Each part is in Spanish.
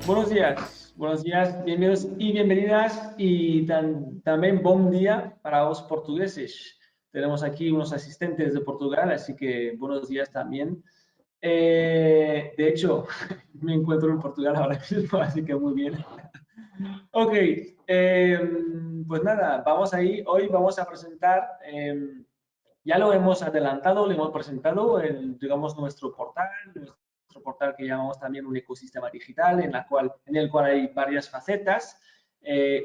buenos días, bienvenidos y bienvenidas y también buen día para los portugueses. Tenemos aquí unos asistentes de Portugal, así que buenos días también. De hecho, me encuentro en Portugal ahora mismo, así que muy bien. Ok, pues nada, vamos ahí. Hoy vamos a presentar, ya lo hemos adelantado, lo hemos presentado, digamos, nuestro portal que llamamos también un ecosistema digital, en el cual hay varias facetas.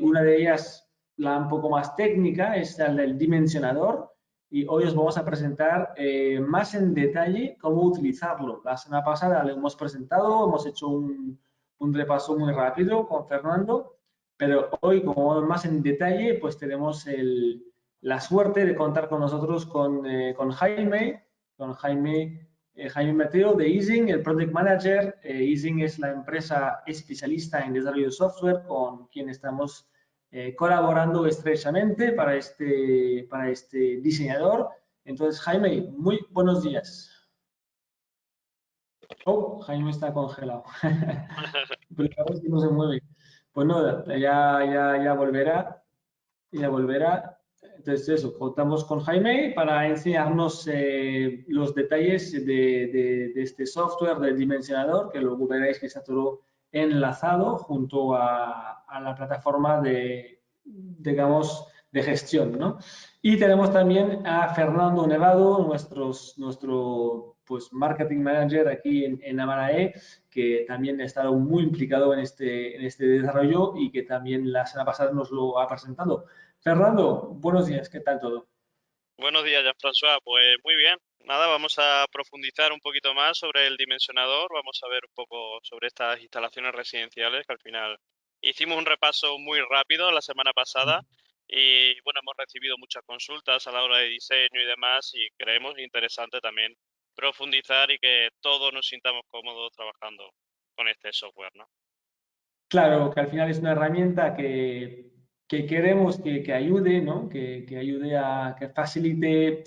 Una de ellas, la un poco más técnica, es la del dimensionador. Y hoy os vamos a presentar más en detalle cómo utilizarlo. La semana pasada lo hemos presentado, hemos hecho un repaso muy rápido con Fernando, pero hoy, como más en detalle, pues tenemos la suerte de contar con nosotros con Jaime Mateo de Easing, el Project Manager. Easing es la empresa especialista en desarrollo de software con quien estamos colaborando estrechamente para este diseñador. Entonces, Jaime, muy buenos días. Oh, Jaime está congelado. Pero a ver si no se mueve. Pues no, ya volverá. Ya volverá. Entonces, eso, contamos con Jaime para enseñarnos los detalles de este software del dimensionador, que luego veréis que está todo enlazado junto a la plataforma digamos, de gestión, ¿no? Y tenemos también a Fernando Nevado, nuestro pues, marketing manager aquí en Amarae, que también ha estado muy implicado en este desarrollo y que también la semana pasada nos lo ha presentado. Fernando, buenos días, ¿qué tal todo? Buenos días, Jean-François. Pues muy bien. Nada, vamos a profundizar un poquito más sobre el dimensionador. Vamos a ver un poco sobre estas instalaciones residenciales que al final hicimos un repaso muy rápido la semana pasada y bueno, hemos recibido muchas consultas a la hora de diseño y demás y creemos interesante también profundizar y que todos nos sintamos cómodos trabajando con este software, ¿no? Claro, que al final es una herramienta que queremos que ayude, ¿no? Que ayude que facilite.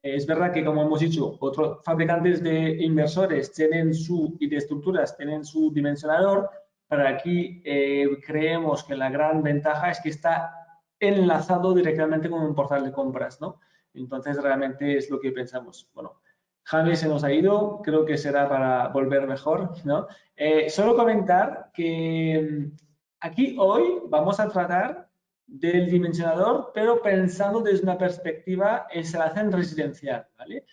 Es verdad que, como hemos dicho, otros fabricantes de inversores y de estructuras tienen su dimensionador, pero aquí creemos que la gran ventaja es que está enlazado directamente con un portal de compras, ¿no? Entonces, realmente es lo que pensamos. Bueno, Javi se nos ha ido, creo que será para volver mejor, ¿no? Solo comentar que aquí hoy vamos a tratar del dimensionador, pero pensando desde una perspectiva instalación residencial, ¿vale?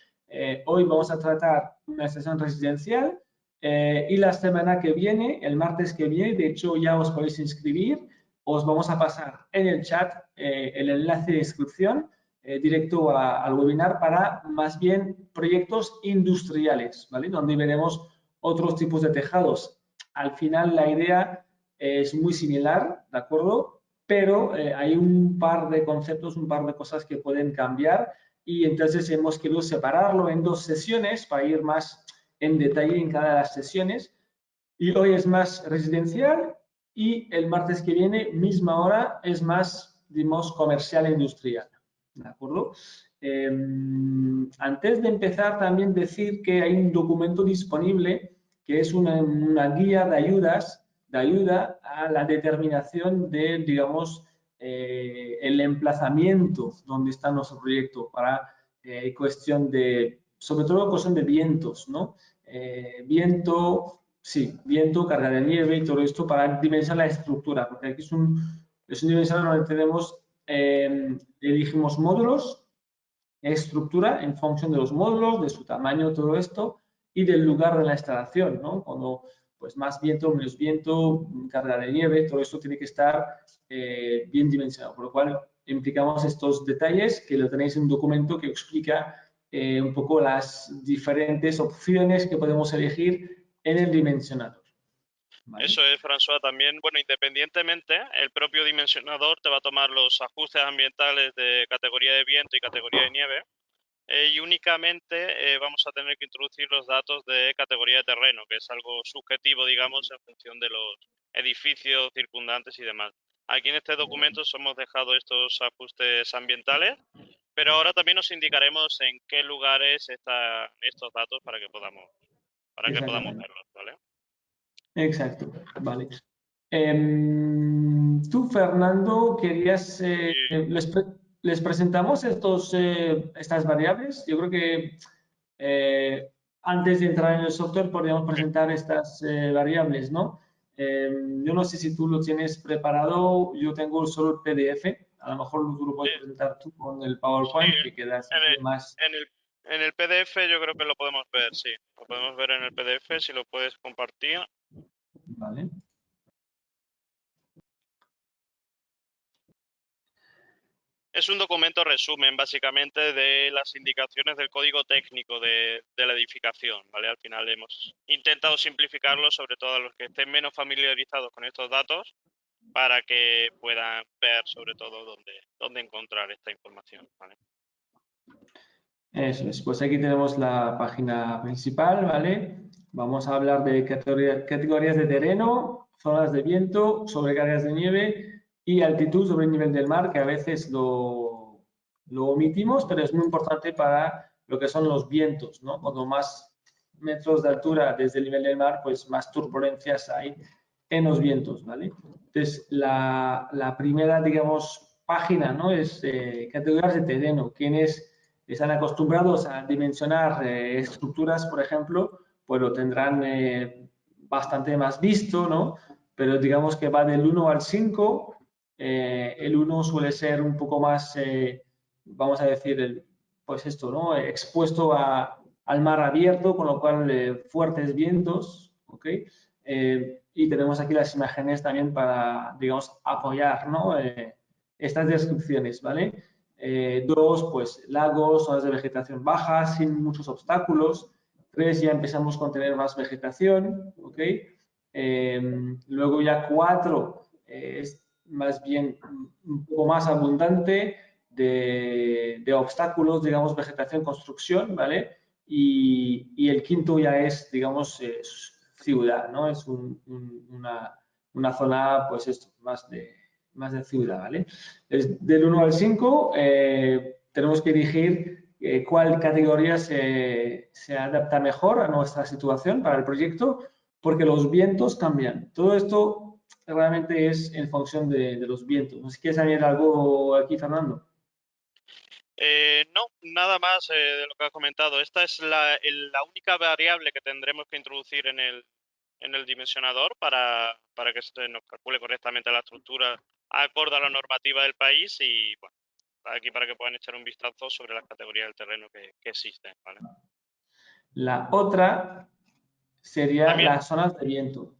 Hoy vamos a tratar una instalación residencial y la semana que viene, el martes que viene, de hecho ya os podéis inscribir, os vamos a pasar en el chat el enlace de inscripción directo al webinar para más bien proyectos industriales, ¿vale? Donde veremos otros tipos de tejados. Al final la idea es muy similar, ¿de acuerdo? Pero hay un par de conceptos, un par de cosas que pueden cambiar y entonces hemos querido separarlo en dos sesiones para ir más en detalle en cada de las sesiones. Y hoy es más residencial y el martes que viene, misma hora, es más, digamos, comercial e industrial. ¿De acuerdo? Antes de empezar, también decir que hay un documento disponible que es una guía de ayuda a la determinación de, digamos, el emplazamiento donde está nuestro proyecto para cuestión de, sobre todo cuestión de vientos, ¿no? Viento, sí, viento, carga de nieve y todo esto para dimensionar la estructura, porque aquí es un dimensionador donde tenemos, elegimos módulos, estructura en función de los módulos, de su tamaño, todo esto, y del lugar de la instalación, ¿no? Cuando pues más viento, menos viento, carga de nieve, todo esto tiene que estar bien dimensionado, por lo cual implicamos estos detalles que lo tenéis en un documento que explica un poco las diferentes opciones que podemos elegir en el dimensionador. ¿Vale? Eso es, François, también, bueno, independientemente, el propio dimensionador te va a tomar los ajustes ambientales de categoría de viento y categoría de nieve y únicamente vamos a tener que introducir los datos de categoría de terreno, que es algo subjetivo, digamos, en función de los edificios circundantes y demás. Aquí en este documento os hemos dejado estos ajustes ambientales, pero ahora también os indicaremos en qué lugares están estos datos para que podamos Exactamente. verlos, ¿vale? Exacto. Vale. Tú, Fernando, querías, les presentamos estas variables. Yo creo que antes de entrar en el software podríamos presentar estas variables, ¿no? Yo no sé si tú lo tienes preparado, yo tengo solo el PDF, a lo mejor tú lo puedes presentar tú con el PowerPoint, que queda así más... En el PDF yo creo que lo podemos ver, sí. Lo podemos ver en el PDF, si lo puedes compartir. Vale. Es un documento resumen, básicamente, de las indicaciones del código técnico de la edificación, ¿vale? Al final hemos intentado simplificarlo, sobre todo a los que estén menos familiarizados con estos datos, para que puedan ver, sobre todo, dónde encontrar esta información, ¿vale? Eso es, pues aquí tenemos la página principal, ¿vale? Vamos a hablar de categorías de terreno, zonas de viento, sobrecargas de nieve y altitud sobre el nivel del mar, que a veces lo omitimos, pero es muy importante para lo que son los vientos, ¿no? Cuanto más metros de altura desde el nivel del mar, pues más turbulencias hay en los vientos, ¿vale? Entonces, la primera, digamos, página, ¿no? Es categorías de terreno. ¿Quiénes están acostumbrados a dimensionar estructuras, por ejemplo, pues lo tendrán bastante más visto, ¿no? Pero digamos que va del 1 al 5. El 1 suele ser un poco más, vamos a decir, pues esto, ¿no? Expuesto al mar abierto, con lo cual fuertes vientos, ¿ok? Y tenemos aquí las imágenes también para, digamos, apoyar, ¿no? Estas descripciones, ¿vale? 2, pues lagos, zonas de vegetación baja, sin muchos obstáculos. 3, ya empezamos con tener más vegetación, ¿ok? Luego ya 4 es más bien un poco más abundante de obstáculos, digamos, vegetación, construcción, ¿vale? Y el quinto ya es, digamos, ciudad, ¿no? Es una zona, pues esto, más de ciudad, ¿vale? Del 1 al 5 tenemos que elegir cuál categoría se adapta mejor a nuestra situación para el proyecto, porque los vientos cambian. Todo esto realmente es en función de los vientos. ¿No sé si quieres añadir algo aquí, Fernando? No, nada más de lo que has comentado. Esta es la única variable que tendremos que introducir en el dimensionador para que se nos calcule correctamente la estructura acorde a la normativa del país y, bueno, aquí para que puedan echar un vistazo sobre las categorías del terreno que existen, ¿vale? La otra sería También las zonas de viento.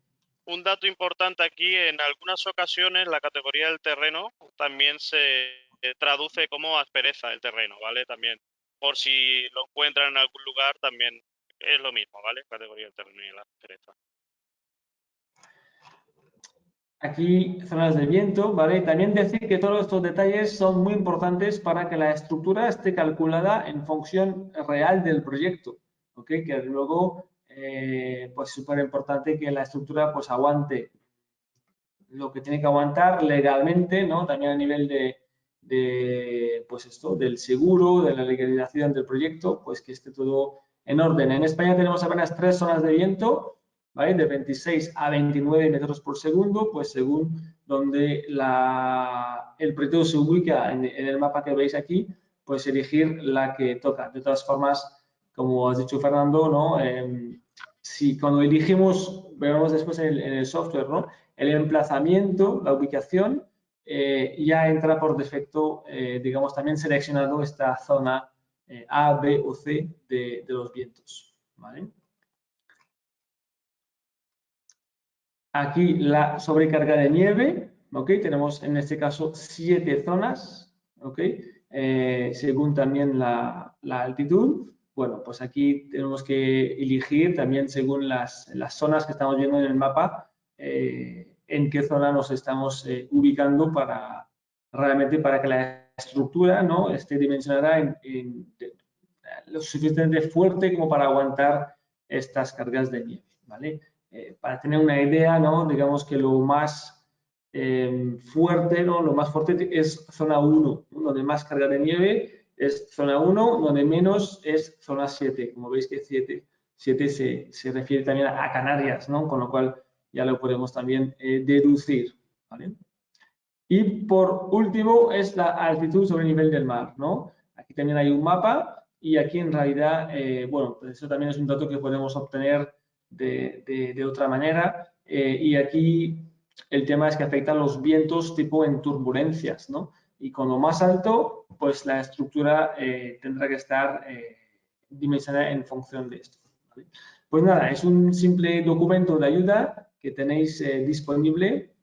un dato importante aquí, en algunas ocasiones la categoría del terreno también se traduce como aspereza del terreno, ¿vale? También, por si lo encuentran en algún lugar, también es lo mismo, ¿vale? Categoría del terreno y la aspereza. Aquí zonas de viento, ¿vale? También decir que todos estos detalles son muy importantes para que la estructura esté calculada en función real del proyecto, ¿ok? Que luego, pues es súper importante que la estructura pues aguante lo que tiene que aguantar legalmente, ¿no? También a nivel pues esto, del seguro, de la legalización del proyecto, pues que esté todo en orden. En España tenemos apenas 3 zonas de viento, ¿vale? De 26 a 29 metros por segundo, pues según donde el proyecto se ubica en el mapa que veis aquí, pues elegir la que toca. De todas formas, como has dicho Fernando, ¿no? Si cuando elegimos, veremos después en el software, ¿no? El emplazamiento, la ubicación, ya entra por defecto, digamos, también seleccionado esta zona A, B o C de los vientos, ¿vale? Aquí la sobrecarga de nieve, ¿ok? Tenemos en este caso 7 zonas, ¿ok? Según también la altitud. Bueno, pues aquí tenemos que elegir también según las zonas que estamos viendo en el mapa, en qué zona nos estamos ubicando realmente para que la estructura, ¿no? Esté dimensionada lo suficientemente fuerte como para aguantar estas cargas de nieve, ¿vale? Para tener una idea, ¿no? Digamos que lo más fuerte, ¿no? Lo más fuerte es zona 1, ¿no? Donde más carga de nieve es zona 1, donde menos es zona 7. Como veis que 7 se refiere también a Canarias, ¿no? Con lo cual ya lo podemos también deducir, ¿vale? Y por último es la altitud sobre el nivel del mar, ¿no? Aquí también hay un mapa y aquí en realidad, bueno, pues eso también es un dato que podemos obtener de otra manera. Y aquí el tema es que afecta a los vientos tipo en turbulencias, ¿no? Y con lo más alto, pues la estructura tendrá que estar dimensionada en función de esto, ¿vale? Pues nada, es un simple documento de ayuda que tenéis disponible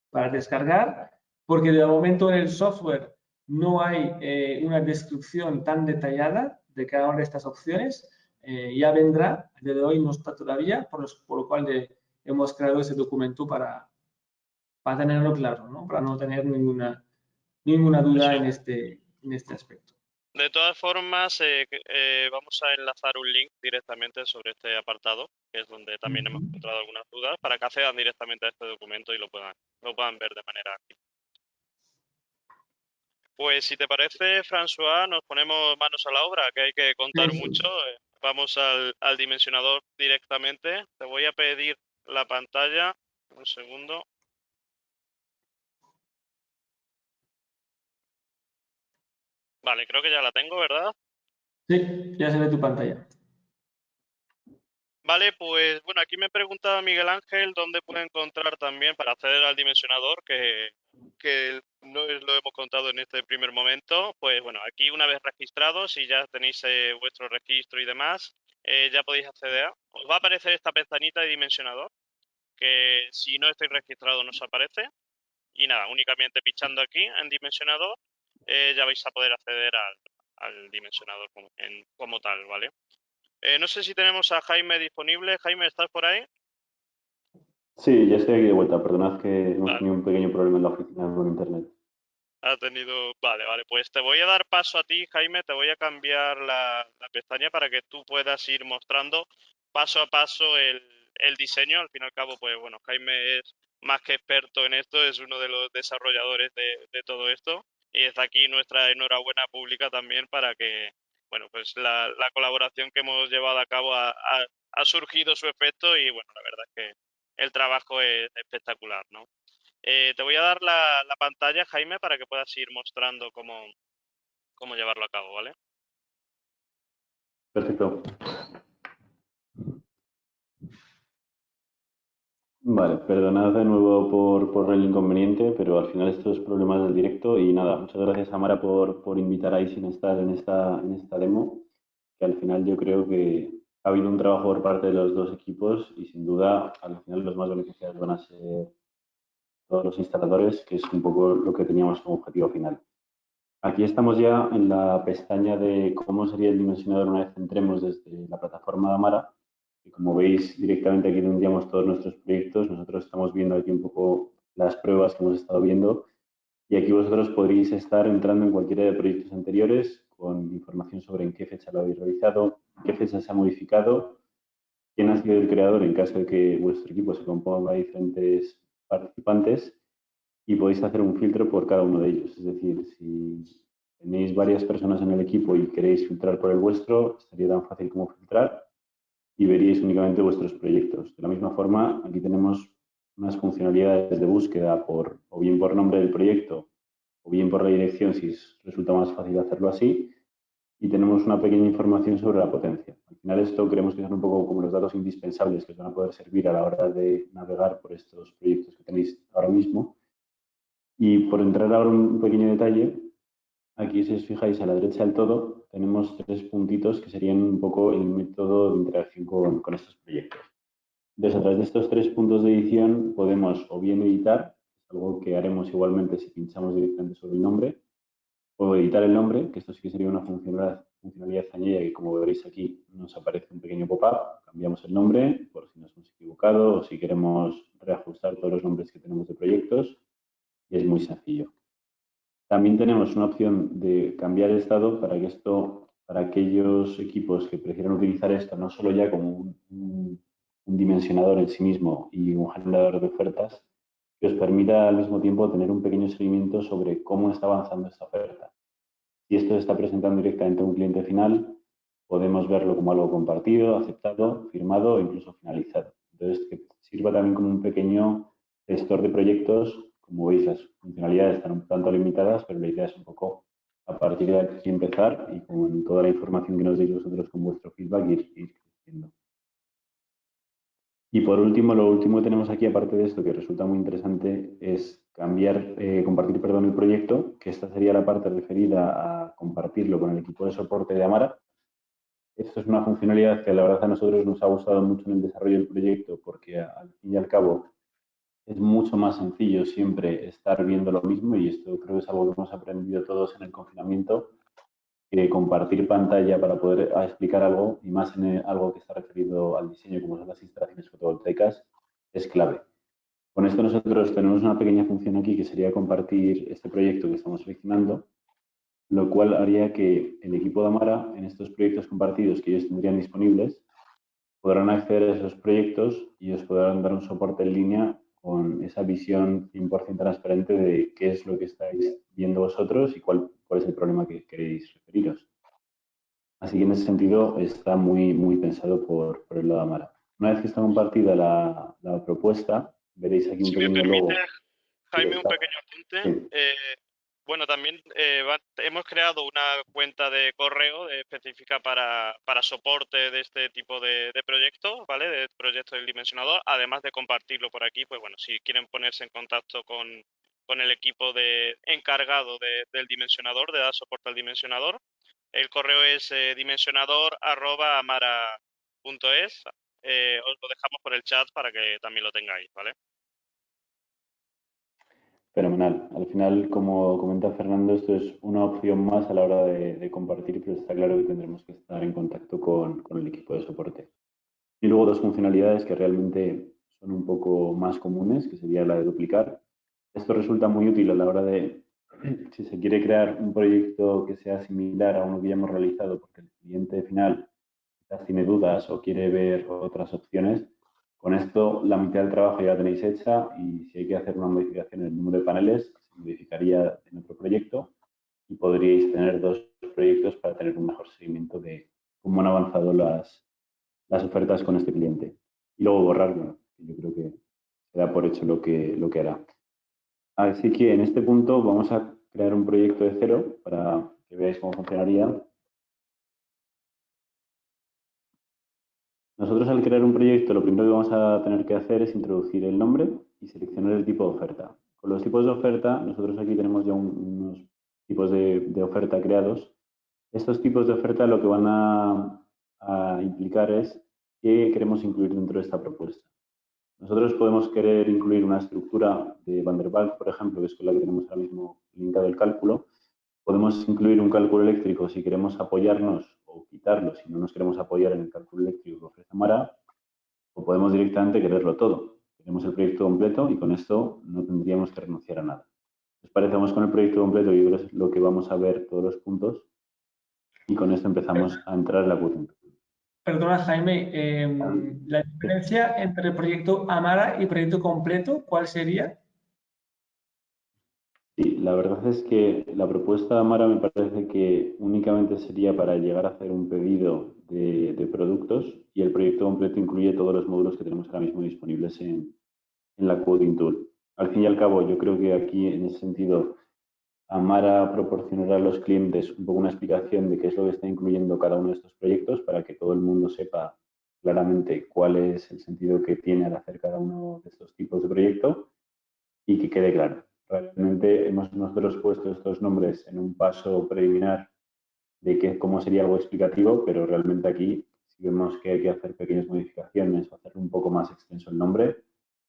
para descargar, porque de momento en el software no hay una descripción tan detallada de cada una de estas opciones. Ya vendrá, a día de hoy no está todavía, por lo cual hemos creado ese documento para tenerlo claro, ¿no? Para no tener ninguna duda Sí. en este aspecto. De todas formas, vamos a enlazar un link directamente sobre este apartado, que es donde también hemos encontrado algunas dudas, para que accedan directamente a este documento y lo puedan ver de manera ágil. Pues si te parece, François, nos ponemos manos a la obra, que hay que contar mucho. Vamos al dimensionador directamente. Te voy a pedir la pantalla. Un segundo. Vale, creo que ya la tengo, ¿verdad? Sí, ya se ve tu pantalla. Vale, pues bueno, aquí me preguntaba Miguel Ángel dónde puede encontrar también para acceder al dimensionador, que no lo hemos contado en este primer momento. Pues bueno, aquí una vez registrados, si ya tenéis vuestro registro y demás, ya podéis acceder. Os va a aparecer esta pestañita de dimensionador, que si no estáis registrados nos aparece. Y nada, únicamente pinchando aquí en dimensionador, ya vais a poder acceder al dimensionador como tal, ¿vale? No sé si tenemos a Jaime disponible. Jaime, ¿estás por ahí? Sí, ya estoy aquí de vuelta. Perdonad que hemos Vale, tenido un pequeño problema en la oficina con internet. ha tenido... Vale, vale. Pues te voy a dar paso a ti, Jaime. Te voy a cambiar la pestaña para que tú puedas ir mostrando paso a paso el diseño. Al fin y al cabo, pues bueno, Jaime es más que experto en esto, es uno de los desarrolladores de todo esto. Y está aquí nuestra enhorabuena pública también para que, bueno, pues la colaboración que hemos llevado a cabo ha surgido su efecto y bueno, la verdad es que el trabajo es espectacular, ¿no? Te voy a dar la pantalla, Jaime, para que puedas ir mostrando cómo llevarlo a cabo, ¿vale? Perfecto. Vale, perdonad de nuevo por el inconveniente, pero al final estos problemas del directo y nada, muchas gracias Amara por invitar a Isin a estar en esta demo, que al final yo creo que ha habido un trabajo por parte de los dos equipos y sin duda al final los más beneficiados van a ser todos los instaladores, que es un poco lo que teníamos como objetivo final. Aquí estamos ya en la pestaña de cómo sería el dimensionador una vez entremos desde la plataforma de Amara. Y como veis, directamente aquí tendríamos todos nuestros proyectos. Nosotros estamos viendo aquí un poco las pruebas que hemos estado viendo. Y aquí vosotros podréis estar entrando en cualquiera de proyectos anteriores con información sobre en qué fecha lo habéis realizado, en qué fecha se ha modificado, quién ha sido el creador en caso de que vuestro equipo se componga de diferentes participantes y podéis hacer un filtro por cada uno de ellos. Es decir, si tenéis varias personas en el equipo y queréis filtrar por el vuestro, sería tan fácil como filtrar y veríais únicamente vuestros proyectos. De la misma forma, aquí tenemos unas funcionalidades de búsqueda o bien por nombre del proyecto o bien por la dirección, si resulta más fácil hacerlo así. Y tenemos una pequeña información sobre la potencia. Al final esto creemos que son un poco como los datos indispensables que os van a poder servir a la hora de navegar por estos proyectos que tenéis ahora mismo. Y por entrar ahora un pequeño detalle, aquí si os fijáis a la derecha del todo, tenemos tres puntitos que serían un poco el método de interacción con estos proyectos. Entonces, a través de estos tres puntos de edición podemos o bien editar, algo que haremos igualmente si pinchamos directamente sobre el nombre, o editar el nombre, que esto sí que sería una funcionalidad añadida que como veréis aquí nos aparece un pequeño pop-up, cambiamos el nombre por si nos hemos equivocado o si queremos reajustar todos los nombres que tenemos de proyectos y es muy sencillo. También tenemos una opción de cambiar el estado para que esto, para aquellos equipos que prefieran utilizar esto no solo ya como un dimensionador en sí mismo y un generador de ofertas, que os permita al mismo tiempo tener un pequeño seguimiento sobre cómo está avanzando esta oferta. Si esto se está presentando directamente a un cliente final, podemos verlo como algo compartido, aceptado, firmado o incluso finalizado. Entonces, que sirva también como un pequeño gestor de proyectos. Como veis, las funcionalidades están un tanto limitadas, pero la idea es un poco a partir de aquí empezar y con toda la información que nos deis vosotros con vuestro feedback ir creciendo. Y por último, lo último que tenemos aquí, aparte de esto, que resulta muy interesante, es compartir, perdón, el proyecto, que esta sería la parte referida a compartirlo con el equipo de soporte de Amara. Esto es una funcionalidad que la verdad a nosotros nos ha gustado mucho en el desarrollo del proyecto porque al fin y al cabo es mucho más sencillo siempre estar viendo lo mismo y esto creo que es algo que hemos aprendido todos en el confinamiento, que compartir pantalla para poder explicar algo y más en algo que está referido al diseño como son las instalaciones fotovoltaicas es clave. Con esto nosotros tenemos una pequeña función aquí que sería compartir este proyecto que estamos seleccionando, lo cual haría que el equipo de Amara en estos proyectos compartidos que ellos tendrían disponibles podrán acceder a esos proyectos y os podrán dar un soporte en línea con esa visión 100% transparente de qué es lo que estáis viendo vosotros y cuál es el problema que queréis referiros. Así que en ese sentido está muy pensado por el lado de Amara. Una vez que está compartida la propuesta, veréis aquí un Si me pequeño logo. permite, Jaime, un pequeño apunte. Sí. Bueno, también hemos creado una cuenta de correo específica para soporte de este tipo de proyectos, ¿vale? De proyectos del dimensionador, además de compartirlo por aquí, pues bueno, si quieren ponerse en contacto con el equipo encargado del dimensionador, de dar soporte al dimensionador, el correo es dimensionador@amara.es. Os lo dejamos por el chat para que también lo tengáis, ¿vale? Fenomenal. Al final, como comenta Fernando, esto es una opción más a la hora de compartir, pero está claro que tendremos que estar en contacto con el equipo de soporte. Y luego dos funcionalidades que realmente son un poco más comunes, que sería la de duplicar. Esto resulta muy útil a la hora de, si se quiere crear un proyecto que sea similar a uno que ya hemos realizado, porque el cliente final quizás tiene dudas o quiere ver otras opciones, con esto la mitad del trabajo ya la tenéis hecha y si hay que hacer una modificación en el número de paneles, se modificaría en otro proyecto y podríais tener dos proyectos para tener un mejor seguimiento de cómo han avanzado las ofertas con este cliente. Y luego borrarlo, que yo creo que se da por hecho lo que hará. Así que en este punto vamos a crear un proyecto de cero para que veáis cómo funcionaría. Nosotros al crear un proyecto lo primero que vamos a tener que hacer es introducir el nombre y seleccionar el tipo de oferta. Con los tipos de oferta, nosotros aquí tenemos ya unos tipos de oferta creados. Estos tipos de oferta lo que van a implicar es qué queremos incluir dentro de esta propuesta. Nosotros podemos querer incluir una estructura de Van der Waals, por ejemplo, que es con la que tenemos ahora mismo linkado el cálculo. Podemos incluir un cálculo eléctrico si queremos apoyarnos o quitarlo, si no nos queremos apoyar en el cálculo eléctrico que ofrece Amara, o podemos directamente quererlo todo. Queremos el proyecto completo y con esto no tendríamos que renunciar a nada. ¿Os parece? Vamos con el proyecto completo y yo creo que es lo que vamos a ver todos los puntos y con esto empezamos a entrar en la cuestión. Perdona, Jaime, la diferencia entre proyecto Amara y proyecto completo, ¿cuál sería? Sí, la verdad es que la propuesta de Amara me parece que únicamente sería para llegar a hacer un pedido de productos y el proyecto completo incluye todos los módulos que tenemos ahora mismo disponibles en la Quoting Tool. Al fin y al cabo, yo creo que aquí, en ese sentido, Amara proporcionará a los clientes un poco una explicación de qué es lo que está incluyendo cada uno de estos proyectos para que todo el mundo sepa claramente cuál es el sentido que tiene al hacer cada uno de estos tipos de proyecto y que quede claro. Realmente hemos nosotros puesto estos nombres en un paso preliminar de cómo sería algo explicativo, pero realmente aquí, si vemos que hay que hacer pequeñas modificaciones o hacer un poco más extenso el nombre,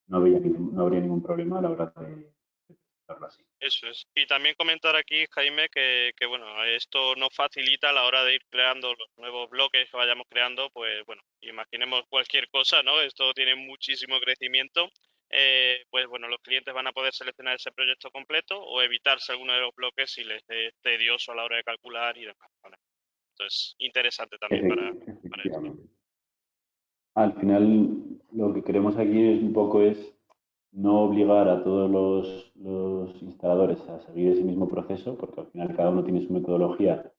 no habría ningún problema a la hora de presentarlo así. Eso es. Y también comentar aquí, Jaime, que bueno, esto nos facilita a la hora de ir creando los nuevos bloques que vayamos creando, pues bueno, imaginemos cualquier cosa, ¿no? Esto tiene muchísimo crecimiento. Pues bueno, los clientes van a poder seleccionar ese proyecto completo o evitarse alguno de los bloques si les es tedioso a la hora de calcular y demás, ¿vale? Entonces, interesante también para esto. Efectivamente. Al final, lo que queremos aquí es un poco no obligar a todos los instaladores a seguir ese mismo proceso, porque al final cada uno tiene su metodología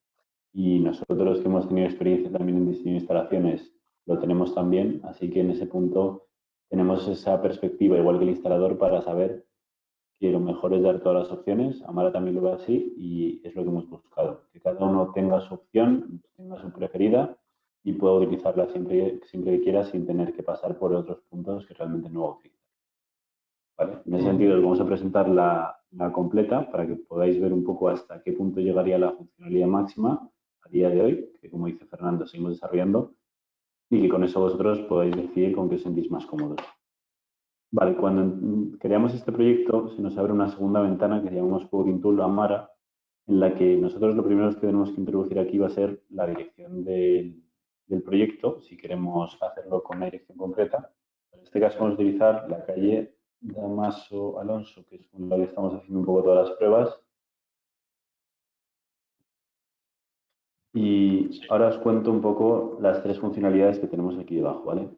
y nosotros que hemos tenido experiencia también en diseño de instalaciones lo tenemos también, así que en ese punto tenemos esa perspectiva, igual que el instalador, para saber que lo mejor es dar todas las opciones. Amara también lo ve así y es lo que hemos buscado, que cada uno tenga su opción, tenga su preferida y pueda utilizarla siempre, siempre que quiera sin tener que pasar por otros puntos que realmente no va a utilizar. ¿Vale? En ese sentido, os vamos a presentar la completa para que podáis ver un poco hasta qué punto llegaría la funcionalidad máxima a día de hoy, que como dice Fernando, seguimos desarrollando, y que con eso vosotros podáis decidir con qué os sentís más cómodos. Vale, cuando creamos este proyecto se nos abre una segunda ventana que llamamos Plugin Tool Amara, en la que nosotros lo primero que tenemos que introducir aquí va a ser la dirección del proyecto, si queremos hacerlo con una dirección concreta. En este caso vamos a utilizar la calle Damaso Alonso, que es con la que estamos haciendo un poco todas las pruebas. Y ahora os cuento un poco las tres funcionalidades que tenemos aquí debajo, ¿vale?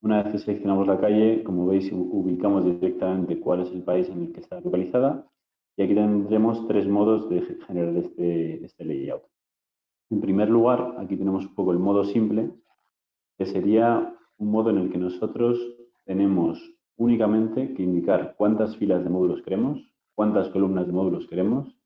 Una vez que seleccionamos la calle, como veis, ubicamos directamente cuál es el país en el que está localizada y aquí tendremos tres modos de generar este layout. En primer lugar, aquí tenemos un poco el modo simple, que sería un modo en el que nosotros tenemos únicamente que indicar cuántas filas de módulos queremos, cuántas columnas de módulos queremos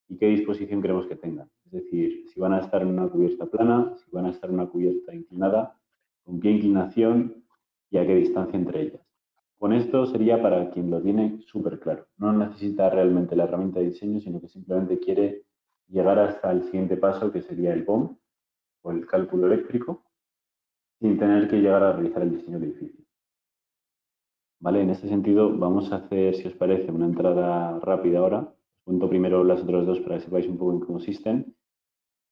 y qué disposición queremos que tengan. Es decir, si van a estar en una cubierta plana, si van a estar en una cubierta inclinada, con qué inclinación y a qué distancia entre ellas. Con esto sería para quien lo tiene súper claro. No necesita realmente la herramienta de diseño, sino que simplemente quiere llegar hasta el siguiente paso, que sería el BOM o el cálculo eléctrico, sin tener que llegar a realizar el diseño del edificio. ¿Vale? En este sentido, vamos a hacer, si os parece, una entrada rápida ahora. Os cuento primero las otras dos para que sepáis un poco en qué consisten.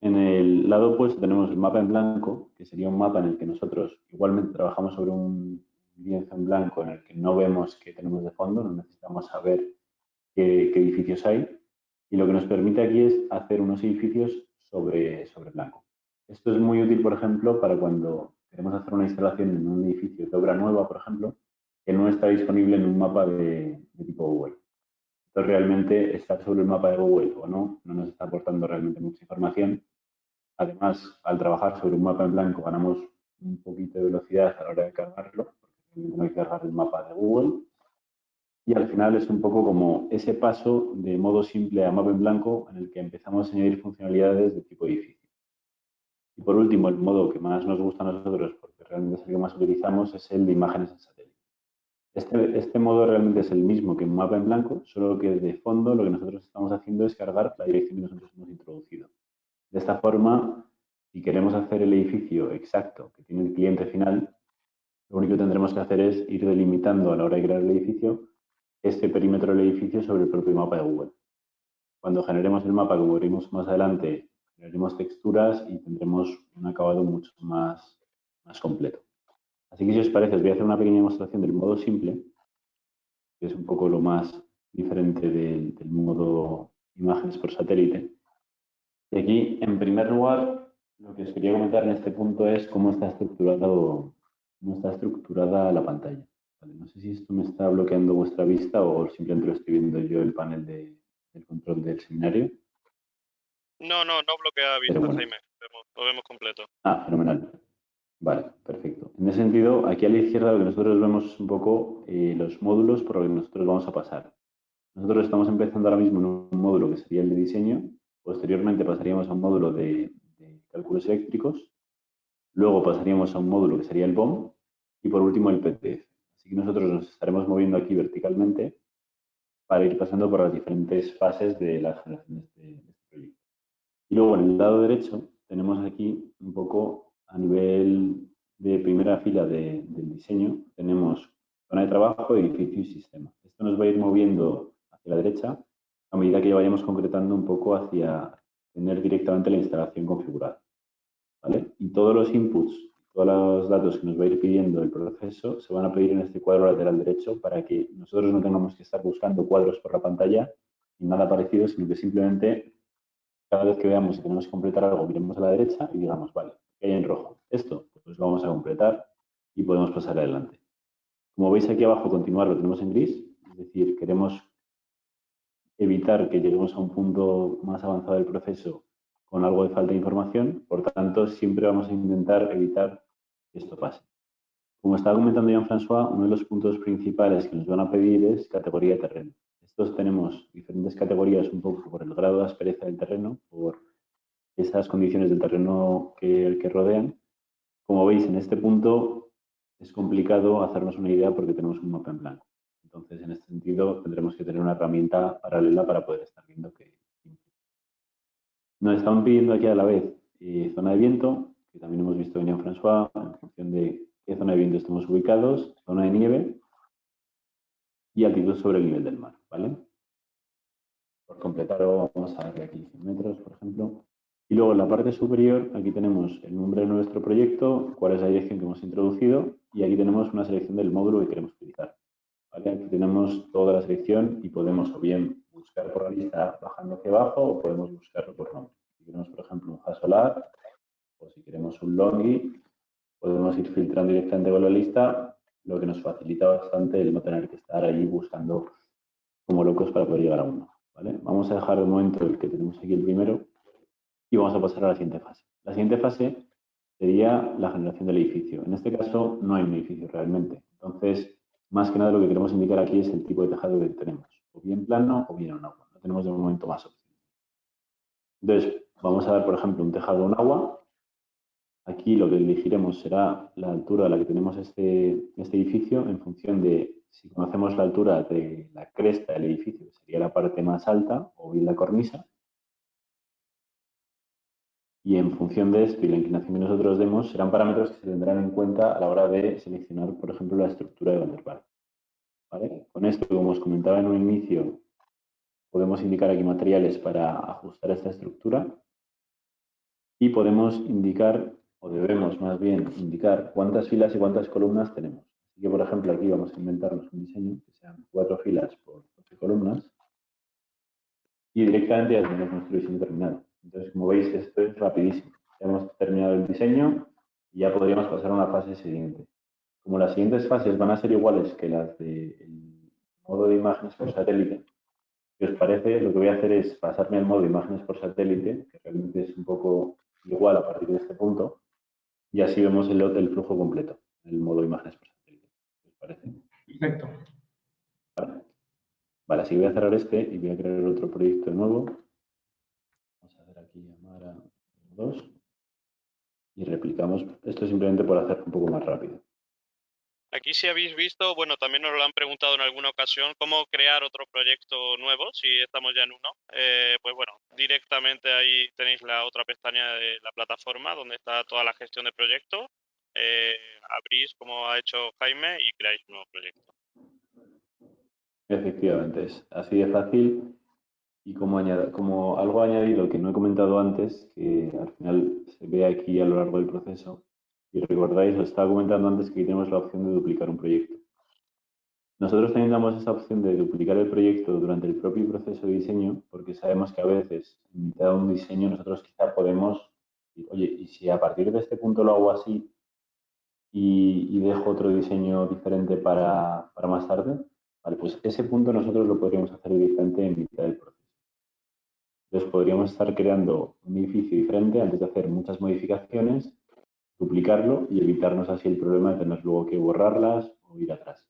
En el lado opuesto tenemos el mapa en blanco, que sería un mapa en el que nosotros igualmente trabajamos sobre un lienzo en blanco en el que no vemos qué tenemos de fondo, no necesitamos saber qué edificios hay. Y lo que nos permite aquí es hacer unos edificios sobre blanco. Esto es muy útil, por ejemplo, para cuando queremos hacer una instalación en un edificio de obra nueva, por ejemplo, que no está disponible en un mapa de tipo Google. Entonces, realmente estar sobre el mapa de Google o no, no nos está aportando realmente mucha información. Además, al trabajar sobre un mapa en blanco, ganamos un poquito de velocidad a la hora de cargarlo, porque no hay que cargar el mapa de Google. Y al final es un poco como ese paso de modo simple a mapa en blanco en el que empezamos a añadir funcionalidades de tipo edificio. Y por último, el modo que más nos gusta a nosotros, porque realmente es el que más utilizamos, es el de imágenes en satélite. Este modo realmente es el mismo que un mapa en blanco, solo que de fondo lo que nosotros estamos haciendo es cargar la dirección que nosotros hemos introducido. De esta forma, si queremos hacer el edificio exacto que tiene el cliente final, lo único que tendremos que hacer es ir delimitando a la hora de crear el edificio este perímetro del edificio sobre el propio mapa de Google. Cuando generemos el mapa, como veremos más adelante, generaremos texturas y tendremos un acabado mucho más completo. Así que si os parece, os voy a hacer una pequeña demostración del modo simple, que es un poco lo más diferente del modo imágenes por satélite. Y aquí, en primer lugar, lo que os quería comentar en este punto es cómo está estructurada la pantalla. Vale, no sé si esto me está bloqueando vuestra vista o simplemente lo estoy viendo yo el panel del control del seminario. No bloquea vista, Bueno. Jaime. Lo vemos completo. Ah, fenomenal. Vale, perfecto. En ese sentido, aquí a la izquierda lo que nosotros vemos es un poco los módulos por los que nosotros vamos a pasar. Nosotros estamos empezando ahora mismo en un módulo que sería el de diseño. Posteriormente pasaríamos a un módulo de cálculos eléctricos. Luego pasaríamos a un módulo que sería el BOM. Y por último el PDF. Así que nosotros nos estaremos moviendo aquí verticalmente para ir pasando por las diferentes fases de la generación de este proyecto. Y luego en el lado derecho tenemos aquí un poco a nivel de primera fila del diseño, tenemos zona de trabajo, edificio y sistema. Esto nos va a ir moviendo hacia la derecha a medida que vayamos concretando un poco hacia tener directamente la instalación configurada. ¿Vale? Y todos los inputs, todos los datos que nos va a ir pidiendo el proceso se van a pedir en este cuadro lateral derecho para que nosotros no tengamos que estar buscando cuadros por la pantalla ni nada parecido, sino que simplemente cada vez que veamos que tenemos que completar algo, miremos a la derecha y digamos, vale, ¿qué hay en rojo? Esto, pues lo vamos a completar y podemos pasar adelante. Como veis aquí abajo, continuar lo tenemos en gris, es decir, queremos evitar que lleguemos a un punto más avanzado del proceso con algo de falta de información, por tanto, siempre vamos a intentar evitar que esto pase. Como estaba comentando Jean-François, uno de los puntos principales que nos van a pedir es categoría de terreno. Estos tenemos diferentes categorías un poco por el grado de aspereza del terreno, por esas condiciones del terreno que rodean. Como veis, en este punto es complicado hacernos una idea porque tenemos un mapa en blanco. Entonces, en este sentido, tendremos que tener una herramienta paralela para poder estar viendo que nos están pidiendo aquí a la vez zona de viento, que también hemos visto en Jean-François, en función de qué zona de viento estamos ubicados, zona de nieve y altitud sobre el nivel del mar, ¿vale? Por completarlo, vamos a darle aquí 100 metros, por ejemplo. Y luego en la parte superior, aquí tenemos el nombre de nuestro proyecto, cuál es la dirección que hemos introducido y aquí tenemos una selección del módulo que queremos utilizar. ¿Vale? Aquí tenemos toda la selección y podemos o bien buscar por la lista bajando hacia abajo o podemos buscarlo por nombre. Si queremos, por ejemplo, un Hasolar o si queremos un Longi, podemos ir filtrando directamente con la lista, lo que nos facilita bastante el no tener que estar ahí buscando como locos para poder llegar a uno. ¿Vale? Vamos a dejar de momento el que tenemos aquí el primero y vamos a pasar a la siguiente fase. La siguiente fase sería la generación del edificio. En este caso no hay un edificio realmente. Entonces, más que nada lo que queremos indicar aquí es el tipo de tejado que tenemos. O bien plano o bien un agua. No tenemos de momento más opciones. Entonces, vamos a dar, por ejemplo, un tejado en agua. Aquí lo que elegiremos será la altura a la que tenemos este edificio en función de si conocemos la altura de la cresta del edificio, que sería la parte más alta, o bien la cornisa. Y en función de esto y la inclinación que nosotros demos, serán parámetros que se tendrán en cuenta a la hora de seleccionar, por ejemplo, la estructura de Van der Waals. ¿Vale? Con esto, como os comentaba en un inicio, podemos indicar aquí materiales para ajustar esta estructura y podemos indicar, o debemos más bien indicar, cuántas filas y cuántas columnas tenemos. Así que, por ejemplo, aquí vamos a inventarnos un diseño que sean 4 filas por 12 columnas y directamente ya tenemos nuestro diseño terminado. Entonces, como veis, esto es rapidísimo. Ya hemos terminado el diseño y ya podríamos pasar a una fase siguiente. Como las siguientes fases van a ser iguales que las del modo de imágenes por satélite, si os parece, lo que voy a hacer es pasarme al modo de imágenes por satélite, que realmente es un poco igual a partir de este punto, y así vemos el flujo completo, el modo de imágenes por satélite. ¿Qué os parece? Perfecto. Vale. Vale, así voy a cerrar este y voy a crear otro proyecto nuevo. Vamos a hacer aquí Amara 2 y replicamos. Esto simplemente por hacerlo un poco más rápido. Aquí si habéis visto, bueno, también nos lo han preguntado en alguna ocasión, cómo crear otro proyecto nuevo, si estamos ya en uno. Pues bueno, directamente ahí tenéis la otra pestaña de la plataforma donde está toda la gestión de proyectos. Abrís como ha hecho Jaime y creáis un nuevo proyecto. Efectivamente, es así de fácil. Y como algo añadido que no he comentado antes, que al final se ve aquí a lo largo del proceso, y recordáis, os estaba comentando antes que aquí tenemos la opción de duplicar un proyecto. Nosotros también damos esa opción de duplicar el proyecto durante el propio proceso de diseño, porque sabemos que a veces, en mitad de un diseño, nosotros quizá podemos decir, oye, y si a partir de este punto lo hago así y dejo otro diseño diferente para más tarde, vale, pues ese punto nosotros lo podríamos hacer directamente en mitad del proceso. Entonces podríamos estar creando un edificio diferente antes de hacer muchas modificaciones, duplicarlo y evitarnos así el problema de tener luego que borrarlas o ir atrás.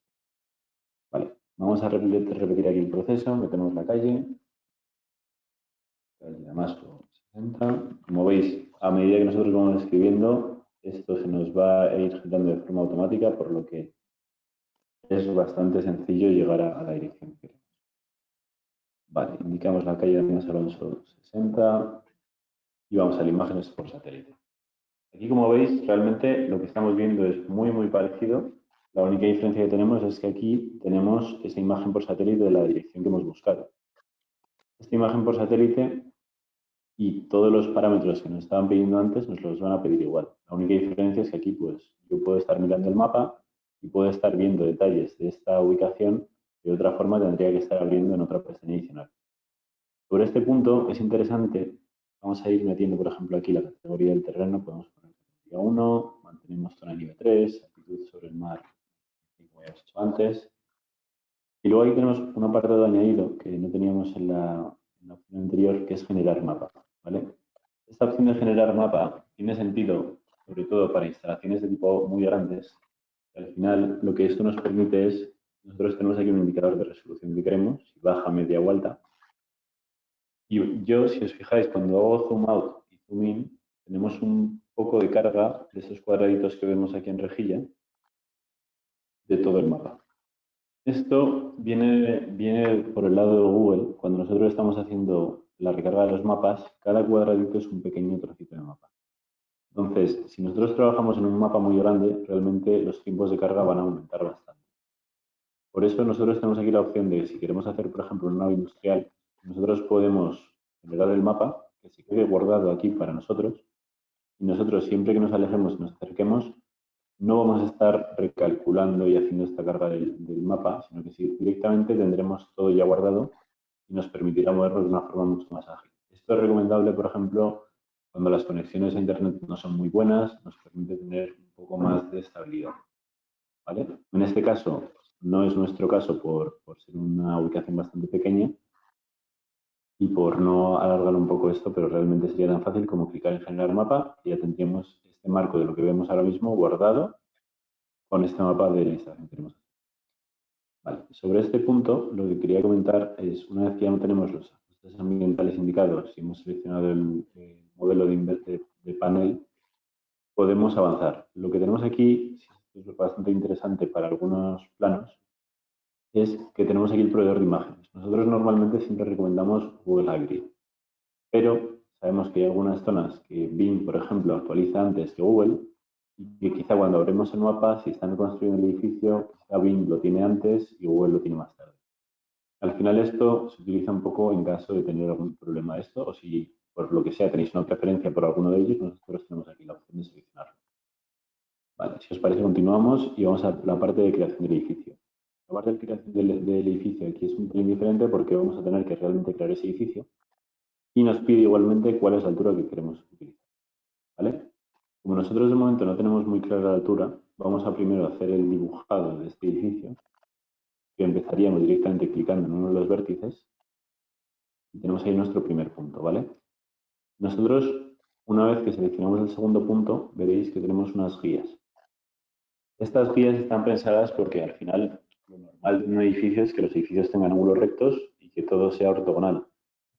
Vale, vamos a repetir aquí el proceso, metemos la calle Damasco 60. Como veis, a medida que nosotros vamos escribiendo, esto se nos va a ir generando de forma automática, por lo que es bastante sencillo llegar a la dirección que queremos. Vale, indicamos la calle de Díaz Alonso 60 y vamos a las imágenes por satélite. Aquí, como veis, realmente lo que estamos viendo es muy parecido. La única diferencia que tenemos es que aquí tenemos esa imagen por satélite de la dirección que hemos buscado. Esta imagen por satélite y todos los parámetros que nos estaban pidiendo antes nos los van a pedir igual. La única diferencia es que aquí pues, yo puedo estar mirando el mapa y puedo estar viendo detalles de esta ubicación que de otra forma tendría que estar abriendo en otra pestaña adicional. Sobre este punto es interesante, vamos a ir metiendo, por ejemplo, aquí la categoría del terreno, podemos poner categoría 1, mantenemos zona nivel 3, altitud sobre el mar, como ya he hecho antes. Y luego ahí tenemos un apartado añadido que no teníamos en la opción anterior, que es generar mapa. ¿Vale? Esta opción de generar mapa tiene sentido, sobre todo para instalaciones de tipo muy grandes, Al final, lo que esto nos permite es, nosotros tenemos aquí un indicador de resolución que queremos, si baja, media o alta. Y yo, si os fijáis, cuando hago zoom out y zoom in, tenemos un poco de carga de esos cuadraditos que vemos aquí en rejilla de todo el mapa. Esto viene por el lado de Google. Cuando nosotros estamos haciendo la recarga de los mapas, cada cuadradito es un pequeño trocito de mapa. Entonces, si nosotros trabajamos en un mapa muy grande, realmente los tiempos de carga van a aumentar bastante. Por eso nosotros tenemos aquí la opción de, si queremos hacer, por ejemplo, una nave industrial, nosotros podemos generar el mapa que se quede guardado aquí para nosotros y nosotros siempre que nos alejemos y nos acerquemos, no vamos a estar recalculando y haciendo esta carga del mapa, sino que sí, directamente tendremos todo ya guardado y nos permitirá movernos de una forma mucho más ágil. Esto es recomendable, por ejemplo, cuando las conexiones a Internet no son muy buenas, nos permite tener un poco más de estabilidad. ¿Vale? En este caso, no es nuestro caso por ser una ubicación bastante pequeña y por no alargar un poco esto, pero realmente sería tan fácil como clicar en generar mapa y ya tendríamos este marco de lo que vemos ahora mismo guardado con este mapa de la instalación que tenemos. Vale. Sobre este punto, lo que quería comentar es, una vez que ya no tenemos los ajustes ambientales indicados y hemos seleccionado el modelo de panel, podemos avanzar. Lo que tenemos aquí, es bastante interesante para algunos planos, es que tenemos aquí el proveedor de imágenes.Nosotros normalmente siempre recomendamos Google Hybrid, pero sabemos que hay algunas zonas que Bing, por ejemplo, actualiza antes que Google y que quizá cuando abremos el mapa, si están construyendo el edificio, quizá Bing lo tiene antes y Google lo tiene más tarde. Al final esto se utiliza un poco en caso de tener algún problema de esto o si por lo que sea tenéis una preferencia por alguno de ellos, nosotros tenemos aquí la opción de seleccionarlo. Vale, si os parece continuamos y vamos a la parte de creación del edificio. La parte de creación del edificio aquí es un pelín diferente porque vamos a tener que realmente crear ese edificio y nos pide igualmente cuál es la altura que queremos utilizar. ¿Vale? Como nosotros de momento no tenemos muy clara la altura, vamos a primero hacer el dibujado de este edificio, que empezaríamos directamente clicando en uno de los vértices y tenemos ahí nuestro primer punto, ¿vale? Nosotros, una vez que seleccionamos el segundo punto, veréis que tenemos unas guías. Estas guías están pensadas porque al final lo normal de un edificio es que los edificios tengan ángulos rectos y que todo sea ortogonal.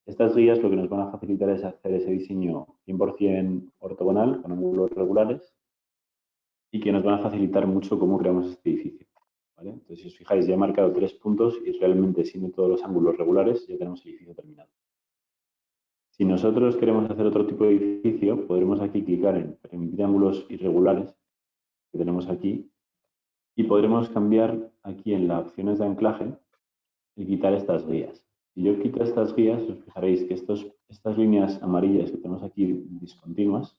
Estas guías lo que nos van a facilitar es hacer ese diseño 100% ortogonal, con ángulos regulares, y que nos van a facilitar mucho cómo creamos este edificio. ¿Vale? Entonces, si os fijáis, ya he marcado 3 puntos y realmente siendo todos los ángulos regulares ya tenemos el edificio terminado. Si nosotros queremos hacer otro tipo de edificio, podremos aquí clicar en permitir ángulos irregulares, que tenemos aquí, y podremos cambiar aquí en las opciones de anclaje y quitar estas guías. Si yo quito estas guías, os fijaréis que estas líneas amarillas que tenemos aquí discontinuas,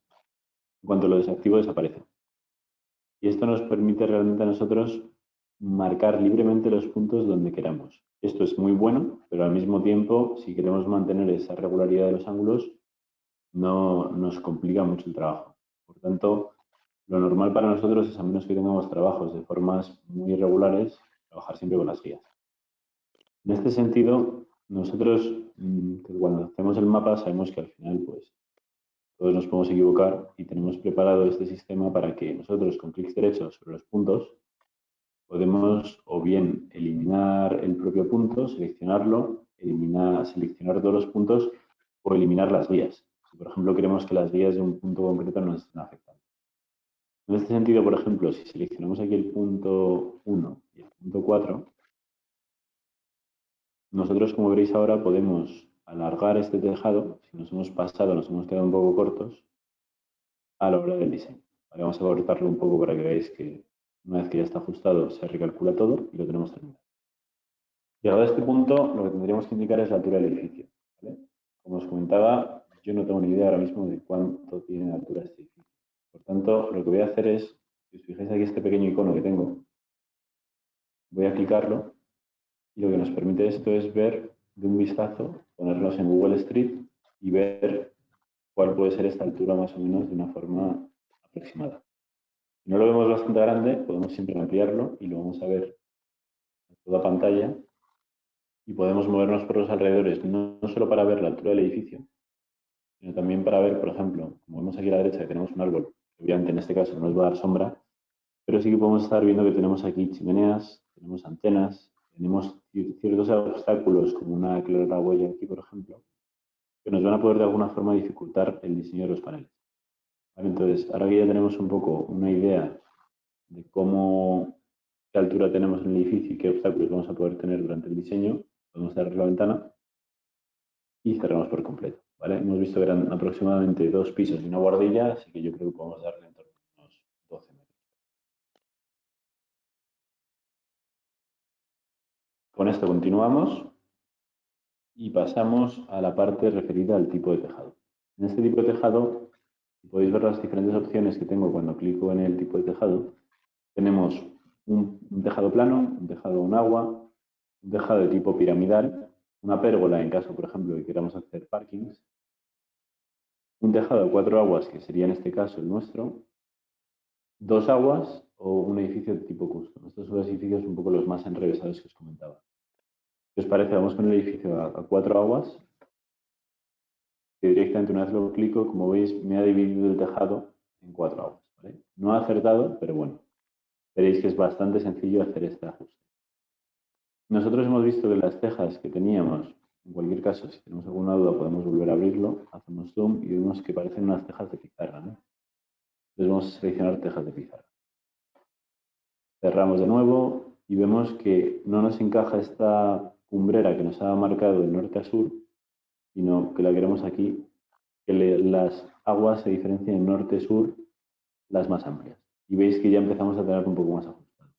en cuanto lo desactivo, desaparecen. Y esto nos permite realmente a nosotros marcar libremente los puntos donde queramos. Esto es muy bueno, pero al mismo tiempo, si queremos mantener esa regularidad de los ángulos, no nos complica mucho el trabajo. Por tanto, lo normal para nosotros es, a menos que tengamos trabajos de formas muy irregulares, trabajar siempre con las guías. En este sentido, nosotros cuando hacemos el mapa sabemos que al final pues, todos nos podemos equivocar y tenemos preparado este sistema para que nosotros con clics derechos sobre los puntos podemos o bien eliminar el propio punto, seleccionarlo, seleccionar todos los puntos o eliminar las guías. Si, por ejemplo, queremos que las guías de un punto concreto no nos estén afectando. En este sentido, por ejemplo, si seleccionamos aquí el punto 1 y el punto 4, nosotros, como veréis ahora, podemos alargar este tejado, si nos hemos pasado, nos hemos quedado un poco cortos, a la hora del diseño. Vale, vamos a cortarlo un poco para que veáis que una vez que ya está ajustado, se recalcula todo y lo tenemos terminado. Llegado a este punto, lo que tendríamos que indicar es la altura del edificio. ¿Vale? Como os comentaba, yo no tengo ni idea ahora mismo de cuánto tiene de altura este edificio. Por tanto, lo que voy a hacer es, si os fijáis aquí este pequeño icono que tengo, voy a clicarlo y lo que nos permite esto es ver de un vistazo, ponernos en Google Street y ver cuál puede ser esta altura más o menos de una forma aproximada. Si no lo vemos bastante grande, podemos siempre ampliarlo y lo vamos a ver en toda pantalla y podemos movernos por los alrededores, no solo para ver la altura del edificio, sino también para ver, por ejemplo, como vemos aquí a la derecha que tenemos un árbol, que obviamente en este caso no nos va a dar sombra, pero sí que podemos estar viendo que tenemos aquí chimeneas, tenemos antenas, tenemos ciertos obstáculos como una claraboya aquí, por ejemplo, que nos van a poder de alguna forma dificultar el diseño de los paneles. ¿Vale? Entonces, ahora que ya tenemos un poco una idea de qué altura tenemos en el edificio y qué obstáculos vamos a poder tener durante el diseño, podemos cerrar la ventana y cerramos por completo. ¿Vale? Hemos visto que eran aproximadamente 2 pisos y una guardilla, así que yo creo que podemos darle en torno a unos 12 metros. Con esto continuamos y pasamos a la parte referida al tipo de tejado. En este tipo de tejado, podéis ver las diferentes opciones que tengo cuando clico en el tipo de tejado. Tenemos un tejado plano, un tejado con agua, un tejado de tipo piramidal, una pérgola en caso, por ejemplo, que queramos hacer parkings, un tejado a 4 aguas, que sería en este caso el nuestro, 2 aguas o un edificio de tipo custom. Estos son los edificios un poco los más enrevesados que os comentaba. ¿Qué os parece? Vamos con el edificio a 4 aguas, que directamente una vez lo clico, como veis, me ha dividido el tejado en 4 aguas. ¿Vale? No ha acertado, pero bueno, veréis que es bastante sencillo hacer este ajuste. Nosotros hemos visto que las tejas que teníamos, en cualquier caso, si tenemos alguna duda, podemos volver a abrirlo, hacemos zoom y vemos que parecen unas tejas de pizarra, ¿no? Entonces vamos a seleccionar tejas de pizarra. Cerramos de nuevo y vemos que no nos encaja esta cumbrera que nos ha marcado de norte a sur, sino que la queremos aquí, que las aguas se diferencian en norte-sur, las más amplias. Y veis que ya empezamos a tener un poco más ajustado.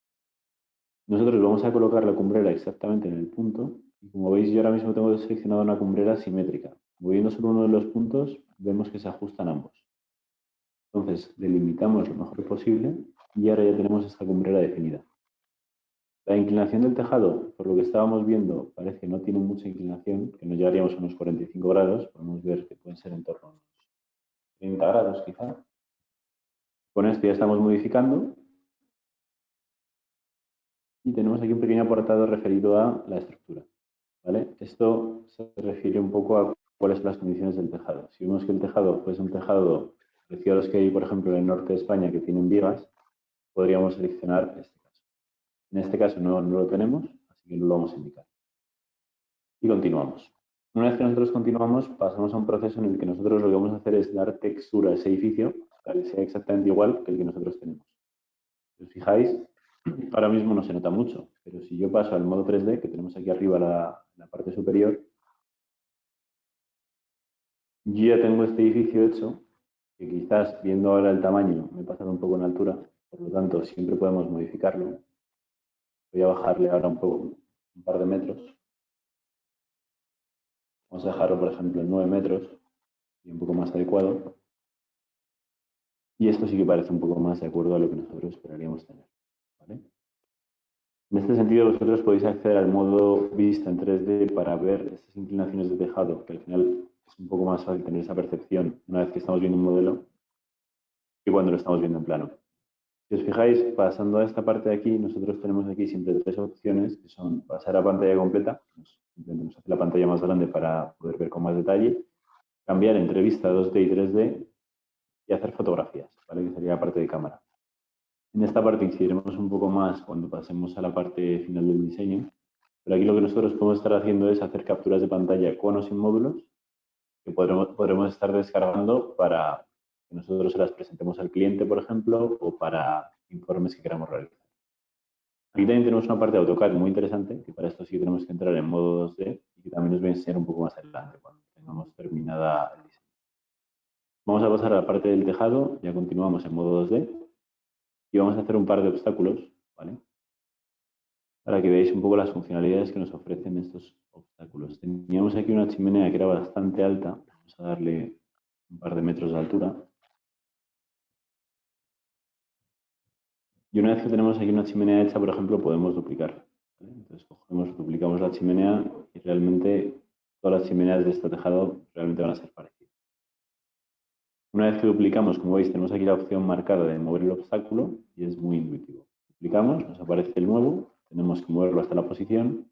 Nosotros vamos a colocar la cumbrera exactamente en el punto y como veis yo ahora mismo tengo seleccionado una cumbrera simétrica. Moviendo solo uno de los puntos vemos que se ajustan ambos. Entonces delimitamos lo mejor posible y ahora ya tenemos esta cumbrera definida. La inclinación del tejado, por lo que estábamos viendo, parece que no tiene mucha inclinación, que nos llevaríamos a unos 45 grados. Podemos ver que pueden ser en torno a unos 30 grados quizá. Con esto ya estamos modificando. Y tenemos aquí un pequeño apartado referido a la estructura. ¿Vale? Esto se refiere un poco a cuáles son las condiciones del tejado. Si vemos que el tejado fuese un tejado parecido a los que hay, por ejemplo, en el norte de España, que tienen vigas, podríamos seleccionar este caso. En este caso no lo tenemos, así que no lo vamos a indicar. Y continuamos. Una vez que nosotros continuamos, pasamos a un proceso en el que nosotros lo que vamos a hacer es dar textura a ese edificio para que sea exactamente igual que el que nosotros tenemos. Si os fijáis, ahora mismo no se nota mucho, pero si yo paso al modo 3D, que tenemos aquí arriba la parte superior, yo ya tengo este edificio hecho, que quizás viendo ahora el tamaño me he pasado un poco en altura, por lo tanto siempre podemos modificarlo. Voy a bajarle ahora un poco, un par de metros. Vamos a dejarlo, por ejemplo, en 9 metros y un poco más adecuado. Y esto sí que parece un poco más de acuerdo a lo que nosotros esperaríamos tener. ¿Vale? En este sentido, vosotros podéis acceder al modo vista en 3D para ver estas inclinaciones de tejado, que al final es un poco más fácil tener esa percepción una vez que estamos viendo un modelo que cuando lo estamos viendo en plano. Si os fijáis, pasando a esta parte de aquí, nosotros tenemos aquí siempre 3 opciones, que son pasar a pantalla completa, nos hace la pantalla más grande para poder ver con más detalle, cambiar entre vista 2D y 3D y hacer fotografías, ¿vale? Que sería la parte de cámara. En esta parte incidiremos un poco más cuando pasemos a la parte final del diseño, pero aquí lo que nosotros podemos estar haciendo es hacer capturas de pantalla con o sin módulos que podremos estar descargando para que nosotros se las presentemos al cliente, por ejemplo, o para informes que queramos realizar. Aquí también tenemos una parte de AutoCAD muy interesante, que para esto sí que tenemos que entrar en modo 2D y que también nos voy a enseñar un poco más adelante cuando tengamos terminada el diseño. Vamos a pasar a la parte del tejado, ya continuamos en modo 2D y vamos a hacer un par de obstáculos, ¿vale? Para que veáis un poco las funcionalidades que nos ofrecen estos obstáculos. Teníamos aquí una chimenea que era bastante alta, vamos a darle un par de metros de altura. Y una vez que tenemos aquí una chimenea hecha, por ejemplo, podemos duplicarla. ¿Vale? Entonces duplicamos la chimenea y realmente todas las chimeneas de este tejado realmente van a ser parecidas. Una vez que duplicamos, como veis, tenemos aquí la opción marcada de mover el obstáculo y es muy intuitivo. Duplicamos, nos aparece el nuevo, tenemos que moverlo hasta la posición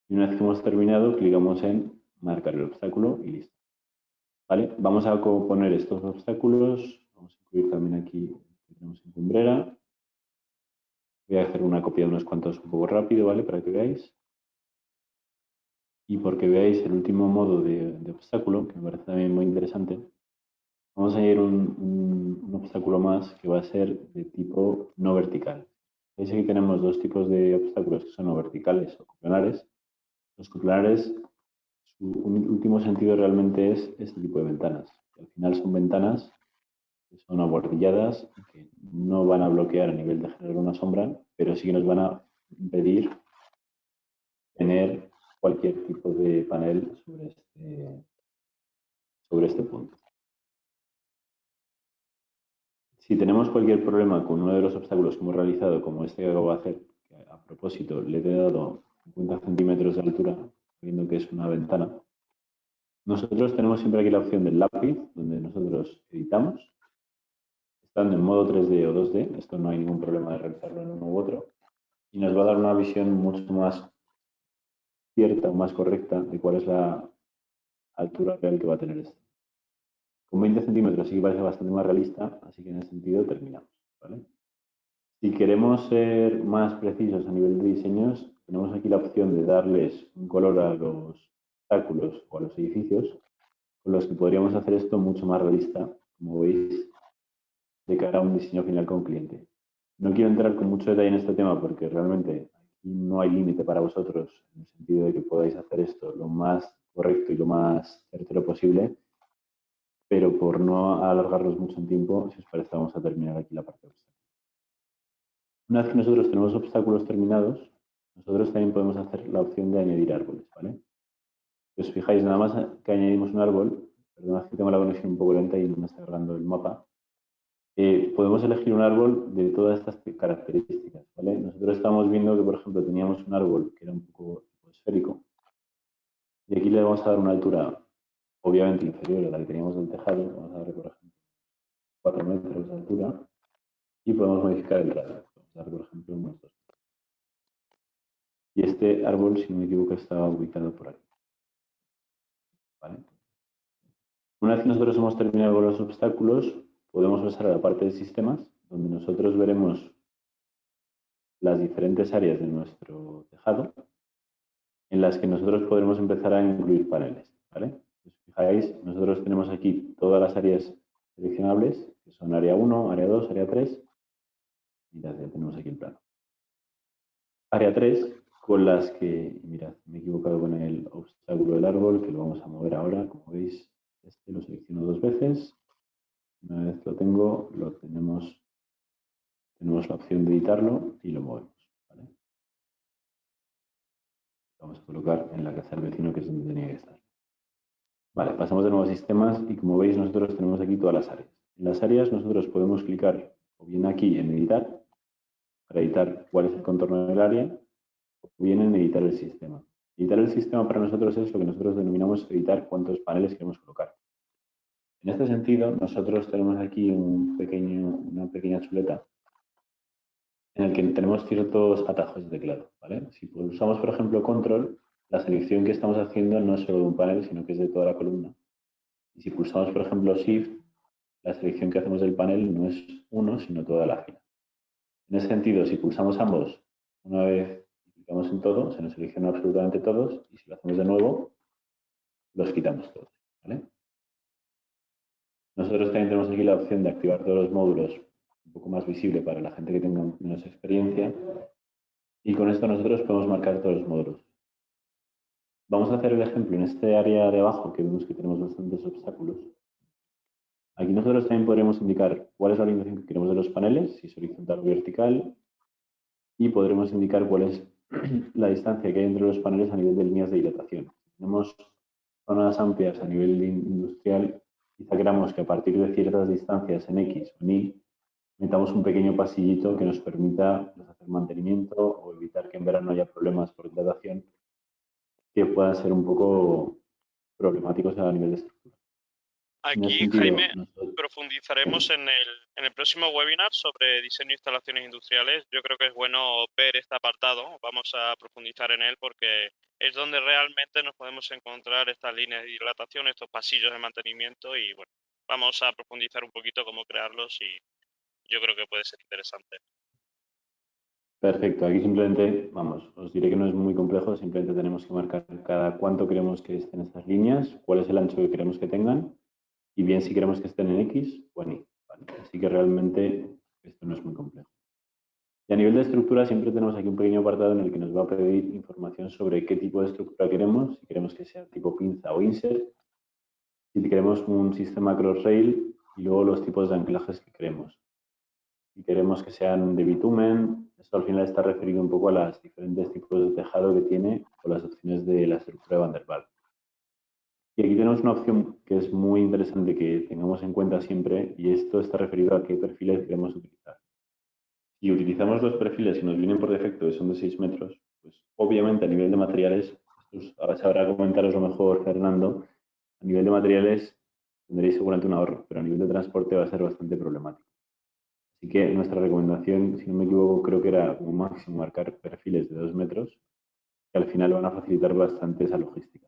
y una vez que hemos terminado, clicamos en marcar el obstáculo y listo. ¿Vale? Vamos a poner estos obstáculos, vamos a incluir también aquí tenemos en Cumbrera. Voy a hacer una copia de unos cuantos un poco rápido, ¿vale? Para que veáis. Y porque veáis el último modo de obstáculo, que me parece también muy interesante, vamos a añadir un obstáculo más que va a ser de tipo no vertical. Veis aquí tenemos dos tipos de obstáculos que son o verticales o cuplanares. Los cuplanares, su último sentido realmente es este tipo de ventanas. Al final son ventanas que son abordilladas y que no van a bloquear a nivel de generar una sombra, pero sí que nos van a impedir tener cualquier tipo de panel sobre este punto. Si tenemos cualquier problema con uno de los obstáculos que hemos realizado, como este que acabo de hacer, que a propósito le he dado 50 centímetros de altura, viendo que es una ventana, nosotros tenemos siempre aquí la opción del lápiz, donde nosotros editamos, estando en modo 3D o 2D, esto no hay ningún problema de realizarlo en uno u otro, y nos va a dar una visión mucho más cierta o más correcta de cuál es la altura real que va a tener esto. Con 20 centímetros sí que parece bastante más realista, así que en ese sentido terminamos, ¿vale? Si queremos ser más precisos a nivel de diseños, tenemos aquí la opción de darles un color a los obstáculos o a los edificios, con los que podríamos hacer esto mucho más realista, como veis, de cara a un diseño final con cliente. No quiero entrar con mucho detalle en este tema porque realmente aquí no hay límite para vosotros, en el sentido de que podáis hacer esto lo más correcto y lo más certero posible, pero por no alargarnos mucho en tiempo, si os parece, vamos a terminar aquí la parte de obstáculos. Una vez que nosotros tenemos obstáculos terminados, nosotros también podemos hacer la opción de añadir árboles, ¿vale? Si os fijáis, nada más que añadimos un árbol, perdón, que tengo la conexión un poco lenta y no me está agarrando el mapa, podemos elegir un árbol de todas estas características, ¿vale? Nosotros estamos viendo que, por ejemplo, teníamos un árbol que era un poco esférico y aquí le vamos a dar una altura obviamente inferior a la que teníamos del tejado, vamos a darle, por ejemplo, 4 metros de altura y podemos modificar el radio, vamos a darle, por ejemplo, unos 2. Y este árbol, si no me equivoco, estaba ubicado por aquí, ¿vale? Una vez que nosotros hemos terminado con los obstáculos, podemos pasar a la parte de sistemas, donde nosotros veremos las diferentes áreas de nuestro tejado, en las que nosotros podremos empezar a incluir paneles, ¿vale? Si os fijáis, nosotros tenemos aquí todas las áreas seleccionables, que son área 1, área 2, área 3, y ya tenemos aquí el plano. Área 3, con las que, mirad, me he equivocado con el obstáculo del árbol, que lo vamos a mover ahora, como veis, este lo selecciono 2 veces. Una vez lo tengo, tenemos la opción de editarlo y lo movemos, ¿vale? Vamos a colocar en la casa del vecino, que es donde tenía que estar. Vale, pasamos de nuevo a sistemas y como veis nosotros tenemos aquí todas las áreas. En las áreas nosotros podemos clicar o bien aquí en editar, para editar cuál es el contorno del área, o bien en editar el sistema. Editar el sistema para nosotros es lo que nosotros denominamos editar cuántos paneles queremos colocar. En este sentido, nosotros tenemos aquí una pequeña chuleta en el que tenemos ciertos atajos de teclado, ¿vale? Si pulsamos, por ejemplo, control, la selección que estamos haciendo no es solo de un panel, sino que es de toda la columna. Y si pulsamos, por ejemplo, shift, la selección que hacemos del panel no es uno, sino toda la fila. En ese sentido, si pulsamos ambos, una vez clicamos en todo, se nos selecciona absolutamente todos, y si lo hacemos de nuevo, los quitamos todos, ¿vale? Nosotros también tenemos aquí la opción de activar todos los módulos, un poco más visible para la gente que tenga menos experiencia, y con esto nosotros podemos marcar todos los módulos. Vamos a hacer el ejemplo en este área de abajo, que vemos que tenemos bastantes obstáculos. Aquí nosotros también podremos indicar cuál es la orientación que queremos de los paneles, si es horizontal o vertical, y podremos indicar cuál es la distancia que hay entre los paneles a nivel de líneas de dilatación. Tenemos zonas amplias a nivel industrial, quizá queramos que a partir de ciertas distancias en X o en Y, metamos un pequeño pasillito que nos permita hacer mantenimiento o evitar que en verano haya problemas por dilatación que puedan ser un poco problemáticos a nivel de estructura. En ese Aquí, sentido, Jaime, profundizaremos en el próximo webinar sobre diseño de instalaciones industriales. Yo creo que es bueno ver este apartado. Vamos a profundizar en él porque es donde realmente nos podemos encontrar estas líneas de dilatación, estos pasillos de mantenimiento y bueno, vamos a profundizar un poquito cómo crearlos y yo creo que puede ser interesante. Perfecto, aquí simplemente, vamos, os diré que no es muy complejo, simplemente tenemos que marcar cada cuánto queremos que estén estas líneas, cuál es el ancho que queremos que tengan, y bien si queremos que estén en X o en Y. ¿Vale? Así que realmente esto no es muy complejo. Y a nivel de estructura siempre tenemos aquí un pequeño apartado en el que nos va a pedir información sobre qué tipo de estructura queremos, si queremos que sea tipo pinza o insert, si queremos un sistema cross-rail y luego los tipos de anclajes que queremos. Si queremos que sean de bitumen, esto al final está referido un poco a los diferentes tipos de tejado que tiene o las opciones de la estructura de Van der Waals. Y aquí tenemos una opción que es muy interesante que tengamos en cuenta siempre y esto está referido a qué perfiles queremos utilizar. Si utilizamos los perfiles que nos vienen por defecto, que son de 6 metros, pues obviamente a nivel de materiales, ahora sabrá comentaros lo mejor Fernando, a nivel de materiales tendréis seguramente un ahorro, pero a nivel de transporte va a ser bastante problemático. Así que nuestra recomendación, si no me equivoco, creo que era como máximo marcar perfiles de 2 metros, que al final van a facilitar bastante esa logística.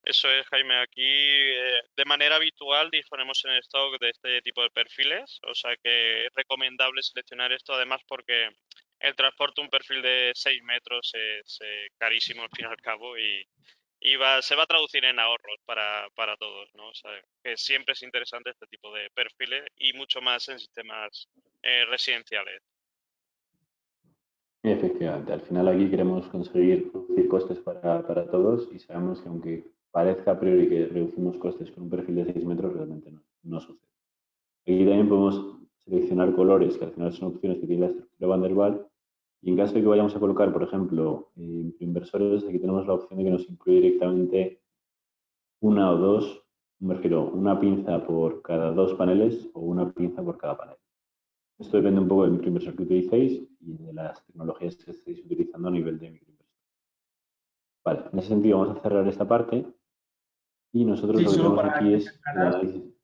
Eso es, Jaime. Aquí, de manera habitual, disponemos en stock de este tipo de perfiles, o sea que es recomendable seleccionar esto, además porque el transporte un perfil de 6 metros es carísimo al fin y al cabo y se va a traducir en ahorros para todos, ¿no? O sea, que siempre es interesante este tipo de perfiles y mucho más en sistemas residenciales. Efectivamente, al final aquí queremos conseguir reducir costes para todos y sabemos que aunque parezca a priori que reducimos costes con un perfil de 6 metros, realmente no sucede. Aquí también podemos seleccionar colores, que al final son opciones que tiene la estructura Van der Waals. Y en caso de que vayamos a colocar, por ejemplo, inversores, aquí tenemos la opción de que nos incluye directamente una o dos, me refiero, una pinza por cada 2 paneles o una pinza por cada panel. Esto depende un poco del microinversor que utilicéis y de las tecnologías que estéis utilizando a nivel de microinversor. Vale, en ese sentido vamos a cerrar esta parte y nosotros Sí, lo que solo tenemos para aquí es el aclarar, análisis.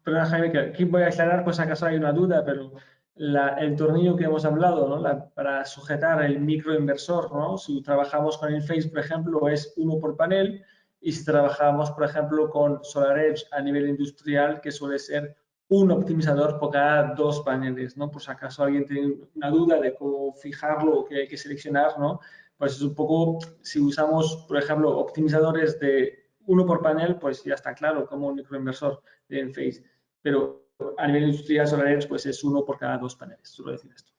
perdón, Jaime, que aquí voy a aclarar, pues acaso hay una duda, pero el tornillo que hemos hablado, ¿no? Para sujetar el microinversor, ¿no? Si trabajamos con Enphase, por ejemplo, es uno por panel, y si trabajamos, por ejemplo, con SolarEdge a nivel industrial, que suele ser un optimizador por cada 2 paneles, ¿no? Por si acaso alguien tiene una duda de cómo fijarlo o qué hay que seleccionar, ¿no? Pues es un poco, si usamos, por ejemplo, optimizadores de uno por panel, pues ya está claro, como un microinversor de Enphase. Pero a nivel industrial SolarEdge, pues es uno por cada 2 paneles, suelo decir esto.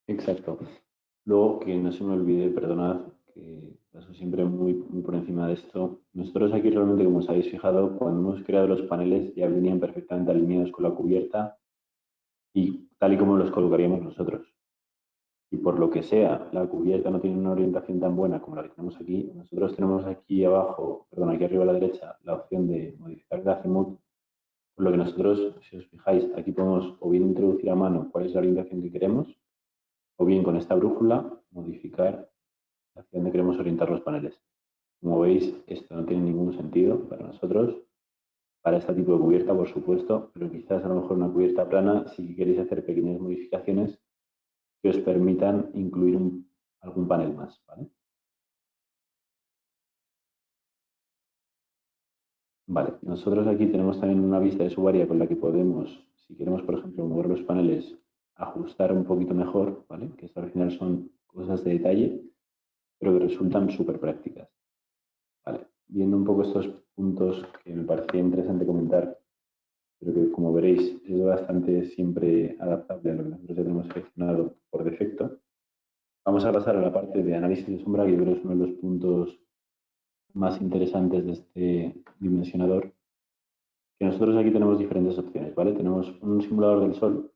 Exacto. Luego, que no se me olvide, perdonad, que paso siempre muy por encima de esto. Nosotros aquí realmente, como os habéis fijado, cuando hemos creado los paneles ya venían perfectamente alineados con la cubierta y tal y como los colocaríamos nosotros. Y por lo que sea, la cubierta no tiene una orientación tan buena como la que tenemos aquí. Nosotros tenemos aquí abajo, perdón, aquí arriba a la derecha, la opción de modificar el azimut. Por lo que nosotros, si os fijáis, aquí podemos o bien introducir a mano cuál es la orientación que queremos, o bien con esta brújula modificar hacia dónde queremos orientar los paneles. Como veis, esto no tiene ningún sentido para nosotros, para este tipo de cubierta, por supuesto, pero quizás a lo mejor una cubierta plana, si queréis hacer pequeñas modificaciones que os permitan incluir algún panel más. ¿Vale? Vale, nosotros aquí tenemos también una vista de subárea con la que podemos, si queremos, por ejemplo, mover los paneles, ajustar un poquito mejor, ¿vale? Que esto al final son cosas de detalle, pero que resultan súper prácticas. Vale, viendo un poco estos puntos que me parecía interesante comentar, pero que como veréis es bastante siempre adaptable a lo que nosotros ya tenemos seleccionado por defecto. Vamos a pasar a la parte de análisis de sombra, que yo creo que es uno de los puntos más interesantes de este dimensionador, que nosotros aquí tenemos diferentes opciones, ¿vale? Tenemos un simulador del sol,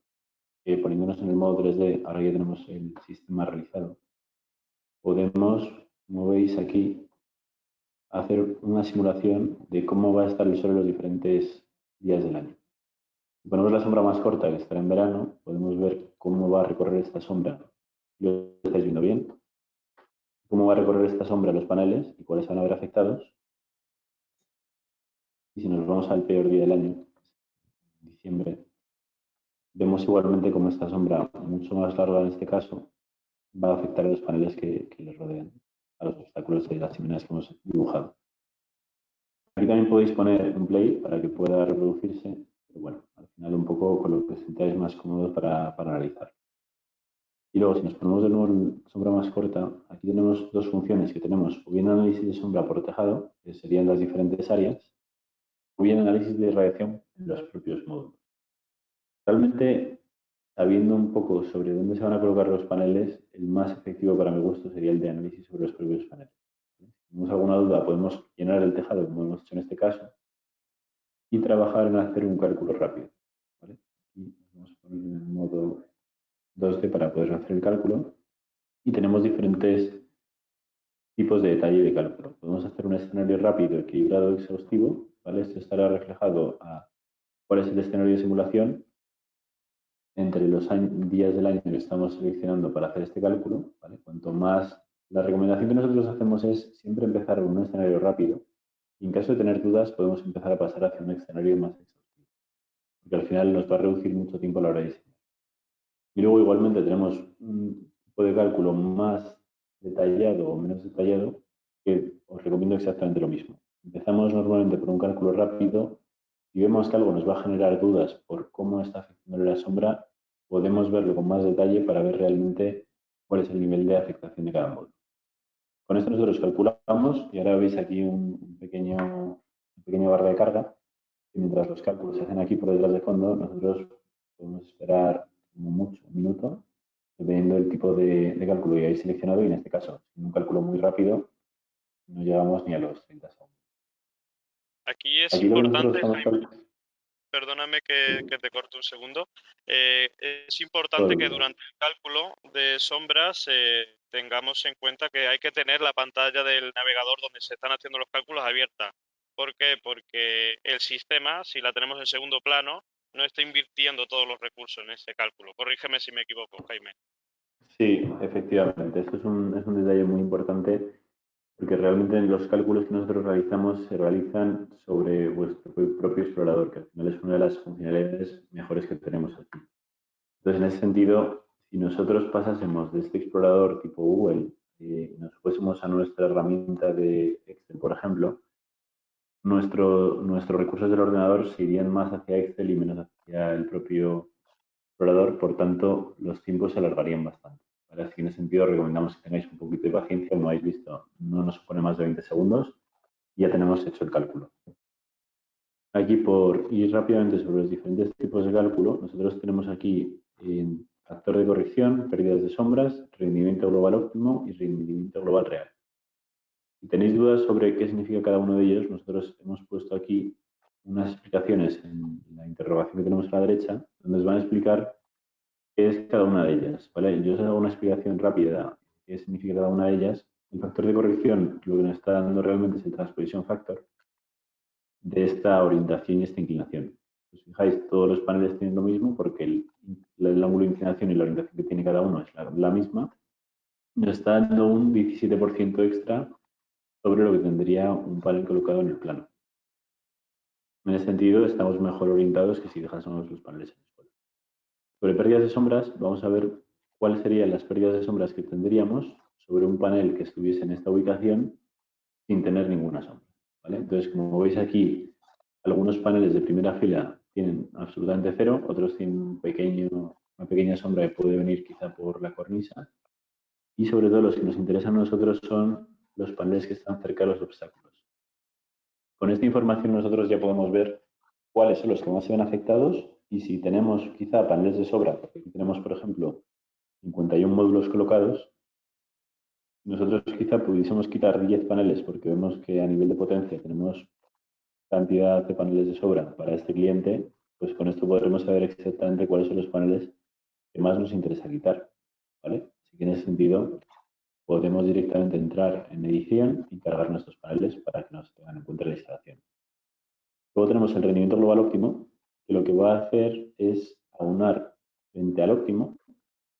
que poniéndonos en el modo 3D, ahora ya tenemos el sistema realizado. Podemos, como veis aquí, hacer una simulación de cómo va a estar el sol en los diferentes días del año. Si ponemos la sombra más corta, que estará en verano, podemos ver cómo va a recorrer esta sombra. ¿Lo estáis viendo bien? Cómo va a recorrer esta sombra los paneles y cuáles van a ver afectados. Y si nos vamos al peor día del año, diciembre, vemos igualmente cómo esta sombra, mucho más larga en este caso, va a afectar a los paneles que les rodean, a los obstáculos de las chimeneas que hemos dibujado. Aquí también podéis poner un play para que pueda reproducirse, pero bueno, al final un poco más cómodos para analizar. Y luego, si nos ponemos de nuevo en sombra más corta, aquí tenemos dos funciones que tenemos, o bien análisis de sombra por tejado, que serían las diferentes áreas, o bien análisis de radiación en los propios módulos. Realmente, sabiendo un poco sobre dónde se van a colocar los paneles, el más efectivo para mi gusto sería el de análisis sobre los propios paneles. Si tenemos alguna duda, podemos llenar el tejado, como hemos hecho en este caso, y trabajar en hacer un cálculo rápido. ¿Vale? Aquí vamos a poner en modo 2D para poder hacer el cálculo. Y tenemos diferentes tipos de detalle de cálculo. Podemos hacer un escenario rápido, equilibrado, exhaustivo. ¿Vale? Esto estará reflejado a cuál es el escenario de simulación entre los días del año que estamos seleccionando para hacer este cálculo. ¿Vale? Cuanto más, la recomendación que nosotros hacemos es siempre empezar con un escenario rápido. Y en caso de tener dudas, podemos empezar a pasar hacia un escenario más exhaustivo, porque al final nos va a reducir mucho tiempo a la hora de diseñar. Y luego igualmente tenemos un tipo de cálculo más detallado o menos detallado, que os recomiendo exactamente lo mismo. Empezamos normalmente por un cálculo rápido y vemos que algo nos va a generar dudas por cómo está afectando la sombra, podemos verlo con más detalle para ver realmente cuál es el nivel de afectación de cada módulo. Con esto nosotros calculamos y ahora veis aquí una pequeña barra de carga y mientras los cálculos se hacen aquí por detrás de fondo, nosotros podemos esperar como mucho un minuto, dependiendo del tipo de cálculo que hayáis seleccionado y en este caso, en un cálculo muy rápido, no llegamos ni a los 30 segundos. Aquí es Aquí lo que nosotros importante, estamos Jaime, calculando... perdóname que te corte un segundo. Es Todo importante el que día. durante el cálculo de sombras tengamos en cuenta que hay que tener la pantalla del navegador donde se están haciendo los cálculos abierta. ¿Por qué? Porque el sistema, si la tenemos en segundo plano, no está invirtiendo todos los recursos en ese cálculo. Corrígeme si me equivoco, Jaime. Sí, efectivamente. Esto es un detalle muy importante porque realmente los cálculos que nosotros realizamos se realizan sobre vuestro propio explorador, que al final es una de las funcionalidades mejores que tenemos aquí. Entonces, en ese sentido, si nosotros pasásemos de este explorador tipo Google y nos fuésemos a nuestra herramienta de Excel, por ejemplo, nuestros recursos del ordenador se irían más hacia Excel y menos hacia el propio explorador, por tanto, los tiempos se alargarían bastante. ¿Vale? Así que en ese sentido recomendamos que tengáis un poquito de paciencia, como habéis visto, no nos supone más de 20 segundos y ya tenemos hecho el cálculo. Aquí, por ir rápidamente sobre los diferentes tipos de cálculo, nosotros tenemos aquí factor de corrección, pérdidas de sombras, rendimiento global óptimo y rendimiento global real. Si tenéis dudas sobre qué significa cada uno de ellos, nosotros hemos puesto aquí unas explicaciones en la interrogación que tenemos a la derecha, donde os van a explicar qué es cada una de ellas. ¿Vale? Yo os hago una explicación rápida de qué significa cada una de ellas. El factor de corrección lo que nos está dando realmente es el transposition factor de esta orientación y esta inclinación. Si os fijáis, todos los paneles tienen lo mismo porque el ángulo de inclinación y la orientación que tiene cada uno es la misma. Nos está dando un 17% extra sobre lo que tendría un panel colocado en el plano. En ese sentido, estamos mejor orientados que si dejásemos los paneles en el suelo. Sobre pérdidas de sombras, vamos a ver cuáles serían las pérdidas de sombras que tendríamos sobre un panel que estuviese en esta ubicación sin tener ninguna sombra. ¿Vale? Entonces, como veis aquí, algunos paneles de primera fila tienen absolutamente cero, otros tienen una pequeña sombra que puede venir quizá por la cornisa. Y sobre todo los que nos interesan a nosotros son los paneles que están cerca de los obstáculos. Con esta información nosotros ya podemos ver cuáles son los que más se ven afectados y si tenemos quizá paneles de sobra, porque aquí tenemos, por ejemplo, 51 módulos colocados, nosotros quizá pudiésemos quitar 10 paneles porque vemos que a nivel de potencia tenemos cantidad de paneles de sobra para este cliente, pues con esto podremos saber exactamente cuáles son los paneles que más nos interesa quitar. ¿Vale? Así que en ese sentido podemos directamente entrar en edición y cargar nuestros paneles para que nos tengan en cuenta la instalación. Luego tenemos el rendimiento global óptimo, que lo que va a hacer es aunar frente al óptimo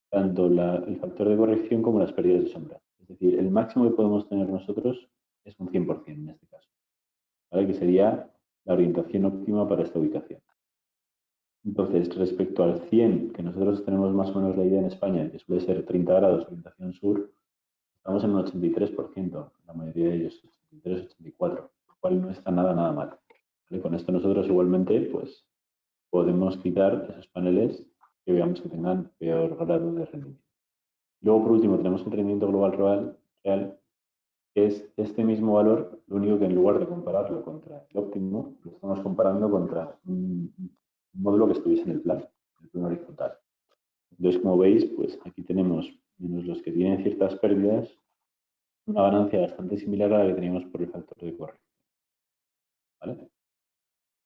tanto el factor de corrección como las pérdidas de sombra. Es decir, el máximo que podemos tener nosotros es un 100% en este caso, ¿vale? Que sería la orientación óptima para esta ubicación. Entonces, respecto al 100, que nosotros tenemos más o menos la idea en España, que suele ser 30 grados orientación sur, estamos en un 83%, la mayoría de ellos, 83, 84, lo cual no está nada mal. ¿Vale? Con esto nosotros igualmente pues, podemos quitar esos paneles que veamos que tengan peor grado de rendimiento. Luego, por último, tenemos el rendimiento global real, que es este mismo valor, lo único que en lugar de compararlo contra el óptimo, lo estamos comparando contra un módulo que estuviese en el plano horizontal. Entonces, como veis, pues aquí tenemos, menos los que tienen ciertas pérdidas, una ganancia bastante similar a la que teníamos por el factor de corrección. ¿Vale?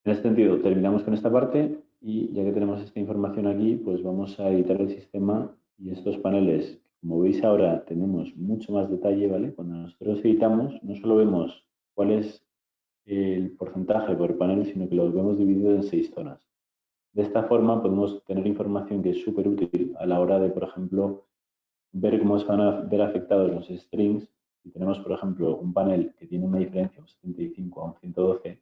En este sentido, terminamos con esta parte y ya que tenemos esta información aquí, pues vamos a editar el sistema y estos paneles, como veis ahora, tenemos mucho más detalle, ¿vale? Cuando nosotros editamos, no solo vemos cuál es el porcentaje por panel, sino que lo vemos dividido en 6 zonas. De esta forma podemos tener información que es súper útil a la hora de, por ejemplo, ver cómo se van a ver afectados los strings. Si tenemos, por ejemplo, un panel que tiene una diferencia de un 75 a un 112,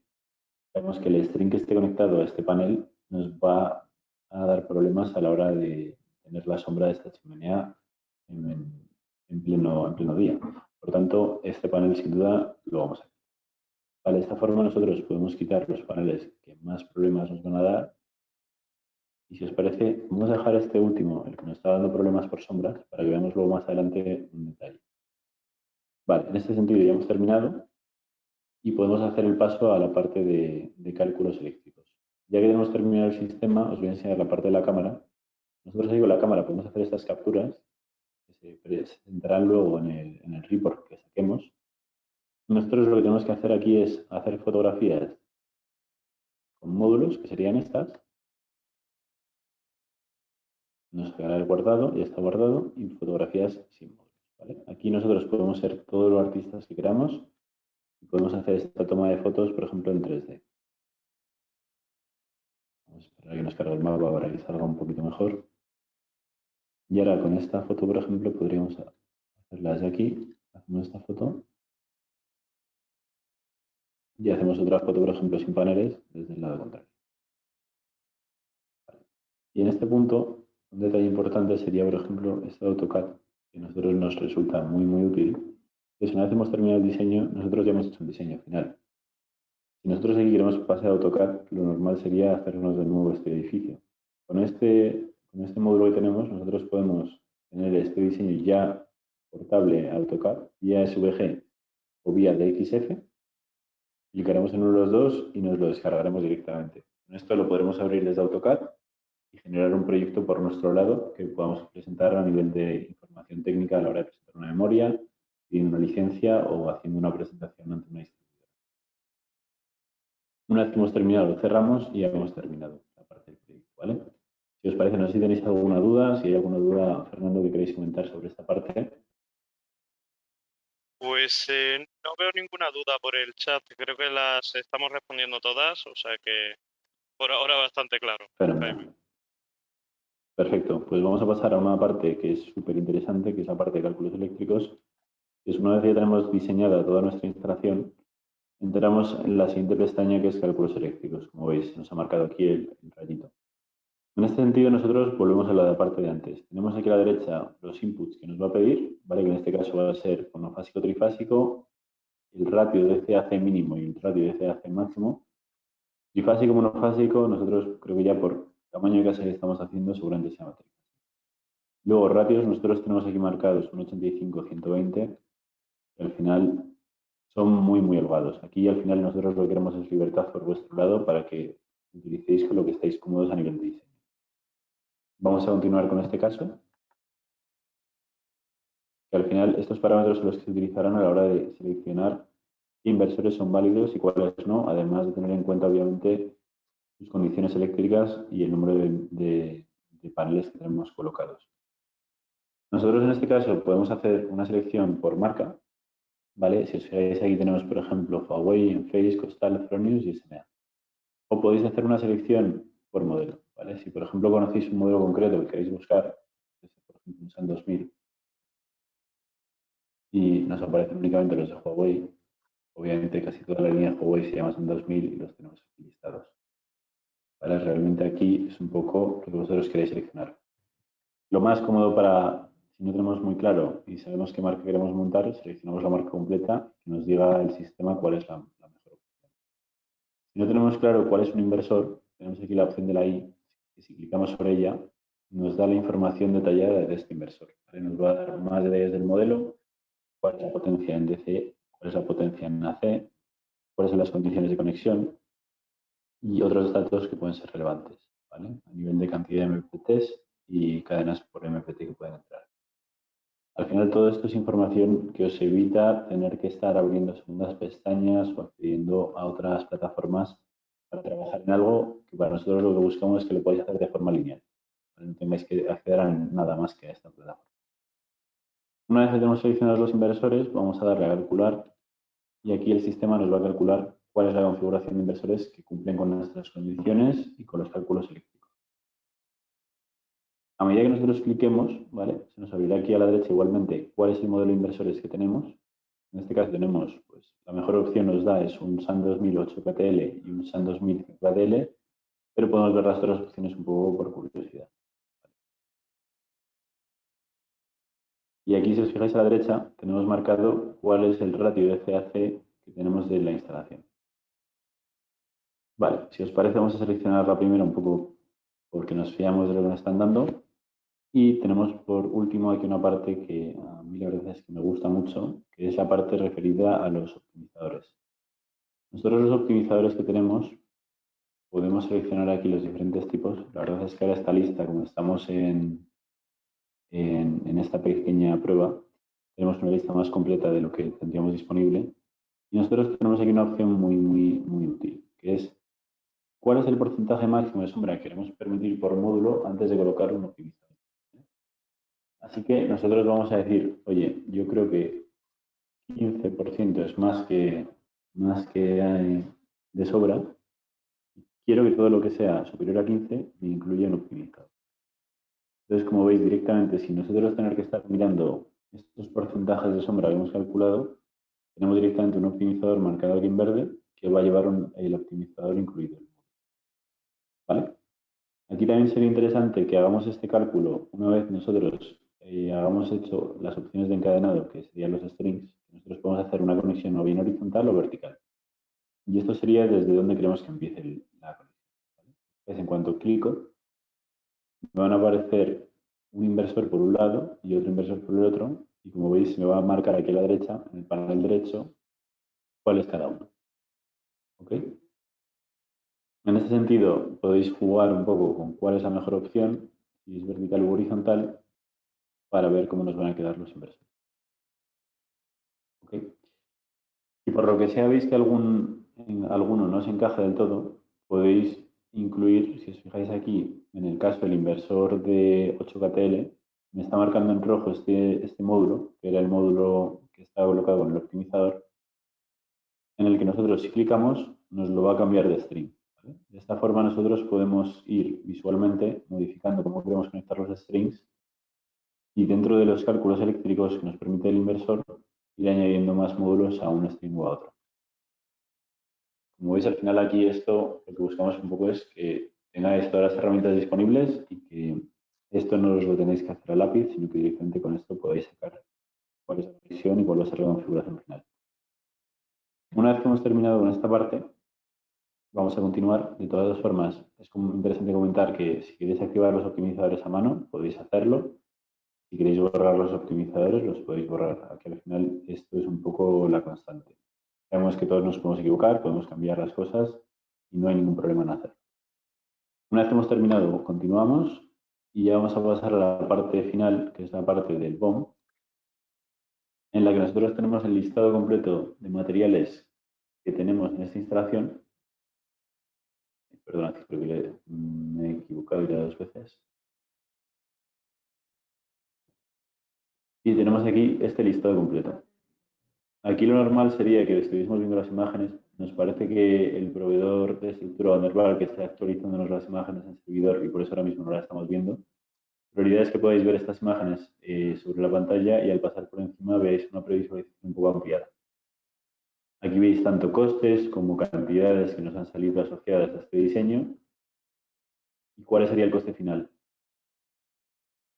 sabemos que el string que esté conectado a este panel nos va a dar problemas a la hora de tener la sombra de esta chimenea en pleno día. Por tanto, este panel sin duda lo vamos a quitar. De esta forma nosotros podemos quitar los paneles que más problemas nos van a dar. Y si os parece, vamos a dejar este último, el que nos está dando problemas por sombras, para que veamos luego más adelante en detalle. Vale, en este sentido ya hemos terminado y podemos hacer el paso a la parte de cálculos eléctricos. Ya que hemos terminado el sistema, os voy a enseñar la parte de la cámara. Nosotros ahí con la cámara podemos hacer estas capturas que se presentarán luego en el report que saquemos. Nosotros lo que tenemos que hacer aquí es hacer fotografías con módulos, que serían estas. Nos quedará el guardado, ya está guardado, y fotografías sin módulos. ¿Vale? Aquí nosotros podemos ser todos los artistas que queramos y podemos hacer esta toma de fotos, por ejemplo, en 3D. Vamos a esperar a que nos cargue el mapa para que salga un poquito mejor. Y ahora con esta foto, por ejemplo, podríamos hacerla desde aquí. Hacemos esta foto. Y hacemos otra foto, por ejemplo, sin paneles, desde el lado contrario. Vale. Y en este punto, un detalle importante sería, por ejemplo, este AutoCAD, que a nosotros nos resulta muy útil. Que una vez hemos terminado el diseño, nosotros ya hemos hecho un diseño final. Si nosotros aquí queremos pasar a AutoCAD, lo normal sería hacernos de nuevo este edificio. Con este módulo que tenemos, nosotros podemos tener este diseño ya portable a AutoCAD, vía SVG o vía DXF, clicaremos en uno de los dos y nos lo descargaremos directamente. Con esto lo podremos abrir desde AutoCAD y generar un proyecto por nuestro lado que podamos presentar a nivel de información técnica a la hora de presentar una memoria, pidiendo una licencia o haciendo una presentación ante una institución. Una vez que hemos terminado, lo cerramos y ya hemos terminado la parte del proyecto, ¿vale? Si os parece, no sé si tenéis alguna duda, si hay alguna duda, Fernando, que queréis comentar sobre esta parte. Pues no veo ninguna duda por el chat, creo que las estamos respondiendo todas, o sea que por ahora bastante claro. Fenomenal. Perfecto, pues vamos a pasar a una parte que es súper interesante, que es la parte de cálculos eléctricos. Es una vez que ya tenemos diseñada toda nuestra instalación, entramos en la siguiente pestaña que es cálculos eléctricos. Como veis, nos ha marcado aquí el rayito. En este sentido, nosotros volvemos a la parte de antes. Tenemos aquí a la derecha los inputs que nos va a pedir, ¿vale? Que en este caso va a ser monofásico, trifásico, el ratio de CAC mínimo y el ratio de CAC máximo. Trifásico, monofásico, nosotros creo que ya por tamaño de casa que estamos haciendo, seguramente sea matriz. Luego, ratios, nosotros tenemos aquí marcados un 85, 120, que al final son muy elevados. Aquí al final nosotros lo que queremos es libertad por vuestro lado para que utilicéis con lo que estáis cómodos a nivel de diseño. Vamos a continuar con este caso. Que al final estos parámetros son los que se utilizarán a la hora de seleccionar qué inversores son válidos y cuáles no, además de tener en cuenta obviamente sus condiciones eléctricas y el número de paneles que tenemos colocados. Nosotros en este caso podemos hacer una selección por marca, ¿vale? Si os fijáis aquí tenemos por ejemplo Huawei, Enphase, Costal, Fronius y SMA. O podéis hacer una selección por modelo, ¿vale? Si por ejemplo conocéis un modelo concreto que queréis buscar, por ejemplo un SAN 2000, y nos aparecen únicamente los de Huawei, obviamente casi toda la línea Huawei se llama SAN 2000 y los tenemos aquí listados. ¿Vale? Realmente aquí es un poco lo que vosotros queréis seleccionar. Lo más cómodo para, si no tenemos muy claro y sabemos qué marca queremos montar, seleccionamos la marca completa que nos diga el sistema cuál es la mejor opción. Si no tenemos claro cuál es un inversor, tenemos aquí la opción de la I, que si clicamos sobre ella, nos da la información detallada de este inversor. ¿Vale? Nos va a dar más detalles del modelo, cuál es la potencia en DC, cuál es la potencia en AC, cuáles son las condiciones de conexión y otros datos que pueden ser relevantes, ¿vale? A nivel de cantidad de MPTs y cadenas por MPT que pueden entrar. Al final todo esto es información que os evita tener que estar abriendo segundas pestañas o accediendo a otras plataformas para trabajar en algo que para nosotros lo que buscamos es que lo podáis hacer de forma lineal. No tengáis que acceder a nada más que a esta plataforma. Una vez que tenemos seleccionados los inversores, vamos a darle a calcular y aquí el sistema nos va a calcular cuál es la configuración de inversores que cumplen con nuestras condiciones y con los cálculos eléctricos. A medida que nosotros cliquemos, ¿vale? Se nos abrirá aquí a la derecha igualmente cuál es el modelo de inversores que tenemos. En este caso tenemos, pues, la mejor opción nos da es un SAN 2008 KTL y un SAN 2000 KTL, pero podemos ver las otras opciones un poco por curiosidad. Y aquí, si os fijáis a la derecha, tenemos marcado cuál es el ratio de CAC que tenemos de la instalación. Vale, si os parece, vamos a seleccionar la primera un poco porque nos fiamos de lo que nos están dando. Y tenemos por último aquí una parte que a mí la verdad es que me gusta mucho, que es la parte referida a los optimizadores. Nosotros los optimizadores que tenemos podemos seleccionar aquí los diferentes tipos. La verdad es que ahora esta lista, como estamos en esta pequeña prueba, tenemos una lista más completa de lo que tendríamos disponible. Y nosotros tenemos aquí una opción muy útil, que es cuál es el porcentaje máximo de sombra que queremos permitir por módulo antes de colocar un optimizador. Así que nosotros vamos a decir, oye, yo creo que 15% es más que de sobra. Quiero que todo lo que sea superior a 15 me incluya un optimizador. Entonces, como veis directamente, sin nosotros tener que estar mirando estos porcentajes de sombra que hemos calculado, tenemos directamente un optimizador marcado aquí en verde que va a llevar el optimizador incluido. ¿Vale? Aquí también sería interesante que hagamos este cálculo una vez nosotros hayamos hecho las opciones de encadenado, que serían los strings. Nosotros podemos hacer una conexión o bien horizontal o vertical. Y esto sería desde donde queremos que empiece la conexión. ¿Vale? Pues en cuanto clico, me van a aparecer un inversor por un lado y otro inversor por el otro. Y como veis, me va a marcar aquí a la derecha, en el panel derecho, cuál es cada uno. ¿Ok? En ese sentido, podéis jugar un poco con cuál es la mejor opción, si es vertical u horizontal, para ver cómo nos van a quedar los inversores. ¿Okay? Y por lo que sea veis que alguno no se encaja del todo, podéis incluir, si os fijáis aquí, en el caso del inversor de 8KTL, me está marcando en rojo este módulo, que era el módulo que estaba colocado con el optimizador, en el que nosotros si clicamos nos lo va a cambiar de string. ¿Vale? De esta forma nosotros podemos ir visualmente modificando cómo queremos conectar los strings y dentro de los cálculos eléctricos que nos permite el inversor, ir añadiendo más módulos a un string o a otro. Como veis, al final aquí esto lo que buscamos un poco es que tengáis todas las herramientas disponibles y que esto no os lo tenéis que hacer a lápiz, sino que directamente con esto podéis sacar cuál es la conexión y cuál va a ser la configuración final. Una vez que hemos terminado con esta parte, vamos a continuar. De todas formas, es interesante comentar que si queréis activar los optimizadores a mano, podéis hacerlo. Si queréis borrar los optimizadores, los podéis borrar. Aquí al final esto es un poco la constante. Sabemos que todos nos podemos equivocar, podemos cambiar las cosas y no hay ningún problema en hacerlo. Una vez que hemos terminado, continuamos y ya vamos a pasar a la parte final, que es la parte del BOM, en la que nosotros tenemos el listado completo de materiales que tenemos en esta instalación. Perdona, creo que me he equivocado ya 2 veces. Y tenemos aquí este listado completo. Aquí lo normal sería que estuviésemos viendo las imágenes. Nos parece que el proveedor de estructura Van der Waals que está actualizándonos las imágenes en servidor y por eso ahora mismo no las estamos viendo. La realidad es que podáis ver estas imágenes sobre la pantalla y al pasar por encima veis una previsualización un poco ampliada. Aquí veis tanto costes como cantidades que nos han salido asociadas a este diseño y cuál sería el coste final.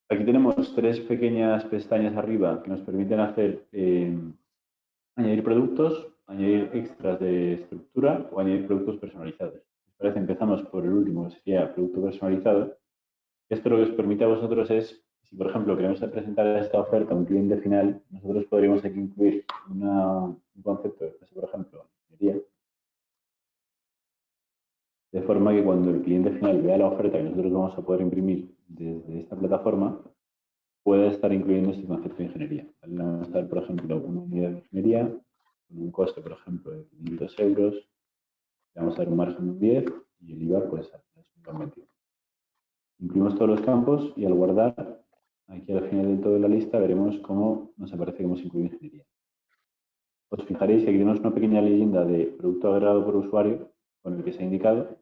Aquí tenemos 3 pequeñas pestañas arriba que nos permiten hacer añadir productos, añadir extras de estructura o añadir productos personalizados. Si os parece, empezamos por el último, que sería producto personalizado. Esto lo que os permite a vosotros es, si por ejemplo queremos presentar esta oferta a un cliente final, nosotros podríamos aquí incluir un concepto, por ejemplo, ingeniería, de forma que cuando el cliente final vea la oferta que nosotros vamos a poder imprimir desde esta plataforma, puede estar incluyendo este concepto de ingeniería. ¿Vale? Vamos a dar, por ejemplo, una unidad de ingeniería con un coste, por ejemplo, de 500 euros. Le vamos a dar un margen de 10 y el IVA, pues, es un 21. Incluimos todos los campos y al guardar, aquí al final de toda la lista, veremos cómo nos aparece que hemos incluido ingeniería. Os fijaréis que aquí tenemos una pequeña leyenda de producto agregado por usuario, con el que se ha indicado,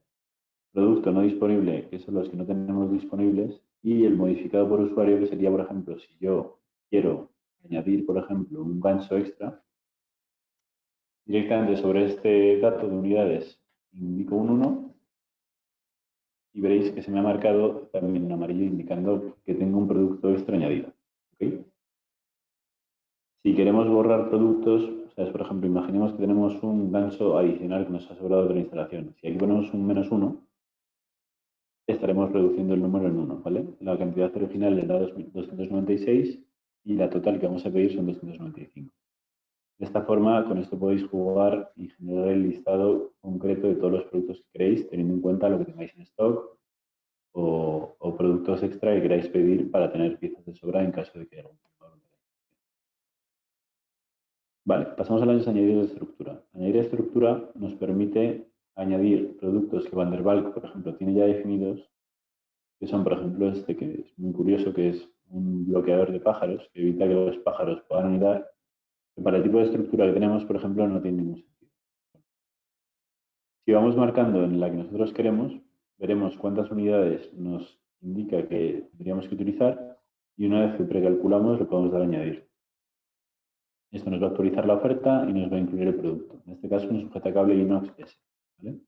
producto no disponible, que son los que no tenemos disponibles, y el modificado por usuario, que sería, por ejemplo, si yo quiero añadir, por ejemplo, un gancho extra, directamente sobre este dato de unidades indico un 1 y veréis que se me ha marcado también en amarillo indicando que tengo un producto extra añadido. ¿Okay? Si queremos borrar productos, o sea, por ejemplo, imaginemos que tenemos un gancho adicional que nos ha sobrado de la instalación. Si aquí ponemos un -1, estaremos reduciendo el número en 1, ¿vale? La cantidad original era 296 y la total que vamos a pedir son 295. De esta forma, con esto podéis jugar y generar el listado concreto de todos los productos que queréis, teniendo en cuenta lo que tengáis en stock o productos extra que queráis pedir para tener piezas de sobra en caso de que algún problema. Vale, pasamos a los añadidos de estructura. Añadir estructura nos permite añadir productos que Van der Valk, por ejemplo, tiene ya definidos, que son, por ejemplo, este que es muy curioso, que es un bloqueador de pájaros, que evita que los pájaros puedan anidar, que para el tipo de estructura que tenemos, por ejemplo, no tiene ningún sentido. Si vamos marcando en la que nosotros queremos, veremos cuántas unidades nos indica que tendríamos que utilizar y una vez que precalculamos le podemos dar a añadir. Esto nos va a actualizar la oferta y nos va a incluir el producto. En este caso, un sujetacable Inox S. ¿Vale?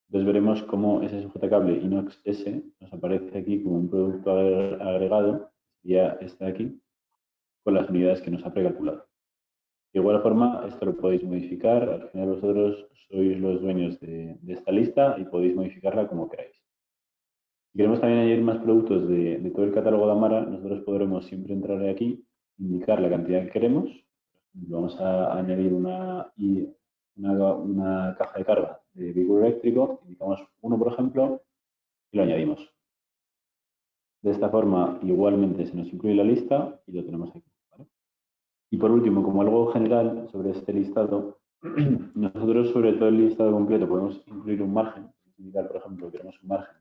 Entonces veremos cómo ese sujetacable Inox S nos aparece aquí como un producto agregado, ya está aquí, con las unidades que nos ha precalculado. De igual forma, esto lo podéis modificar. Al final vosotros sois los dueños de esta lista y podéis modificarla como queráis. Si queremos también añadir más productos de todo el catálogo de Amara, nosotros podremos siempre entrar aquí, indicar la cantidad que queremos. Vamos a añadir una caja de carga de vehículo eléctrico, indicamos 1, por ejemplo, y lo añadimos. De esta forma, igualmente se nos incluye la lista y lo tenemos aquí. ¿Vale? Y por último, como algo general sobre este listado, nosotros sobre todo el listado completo podemos incluir un margen. Indicar, por ejemplo, queremos un margen.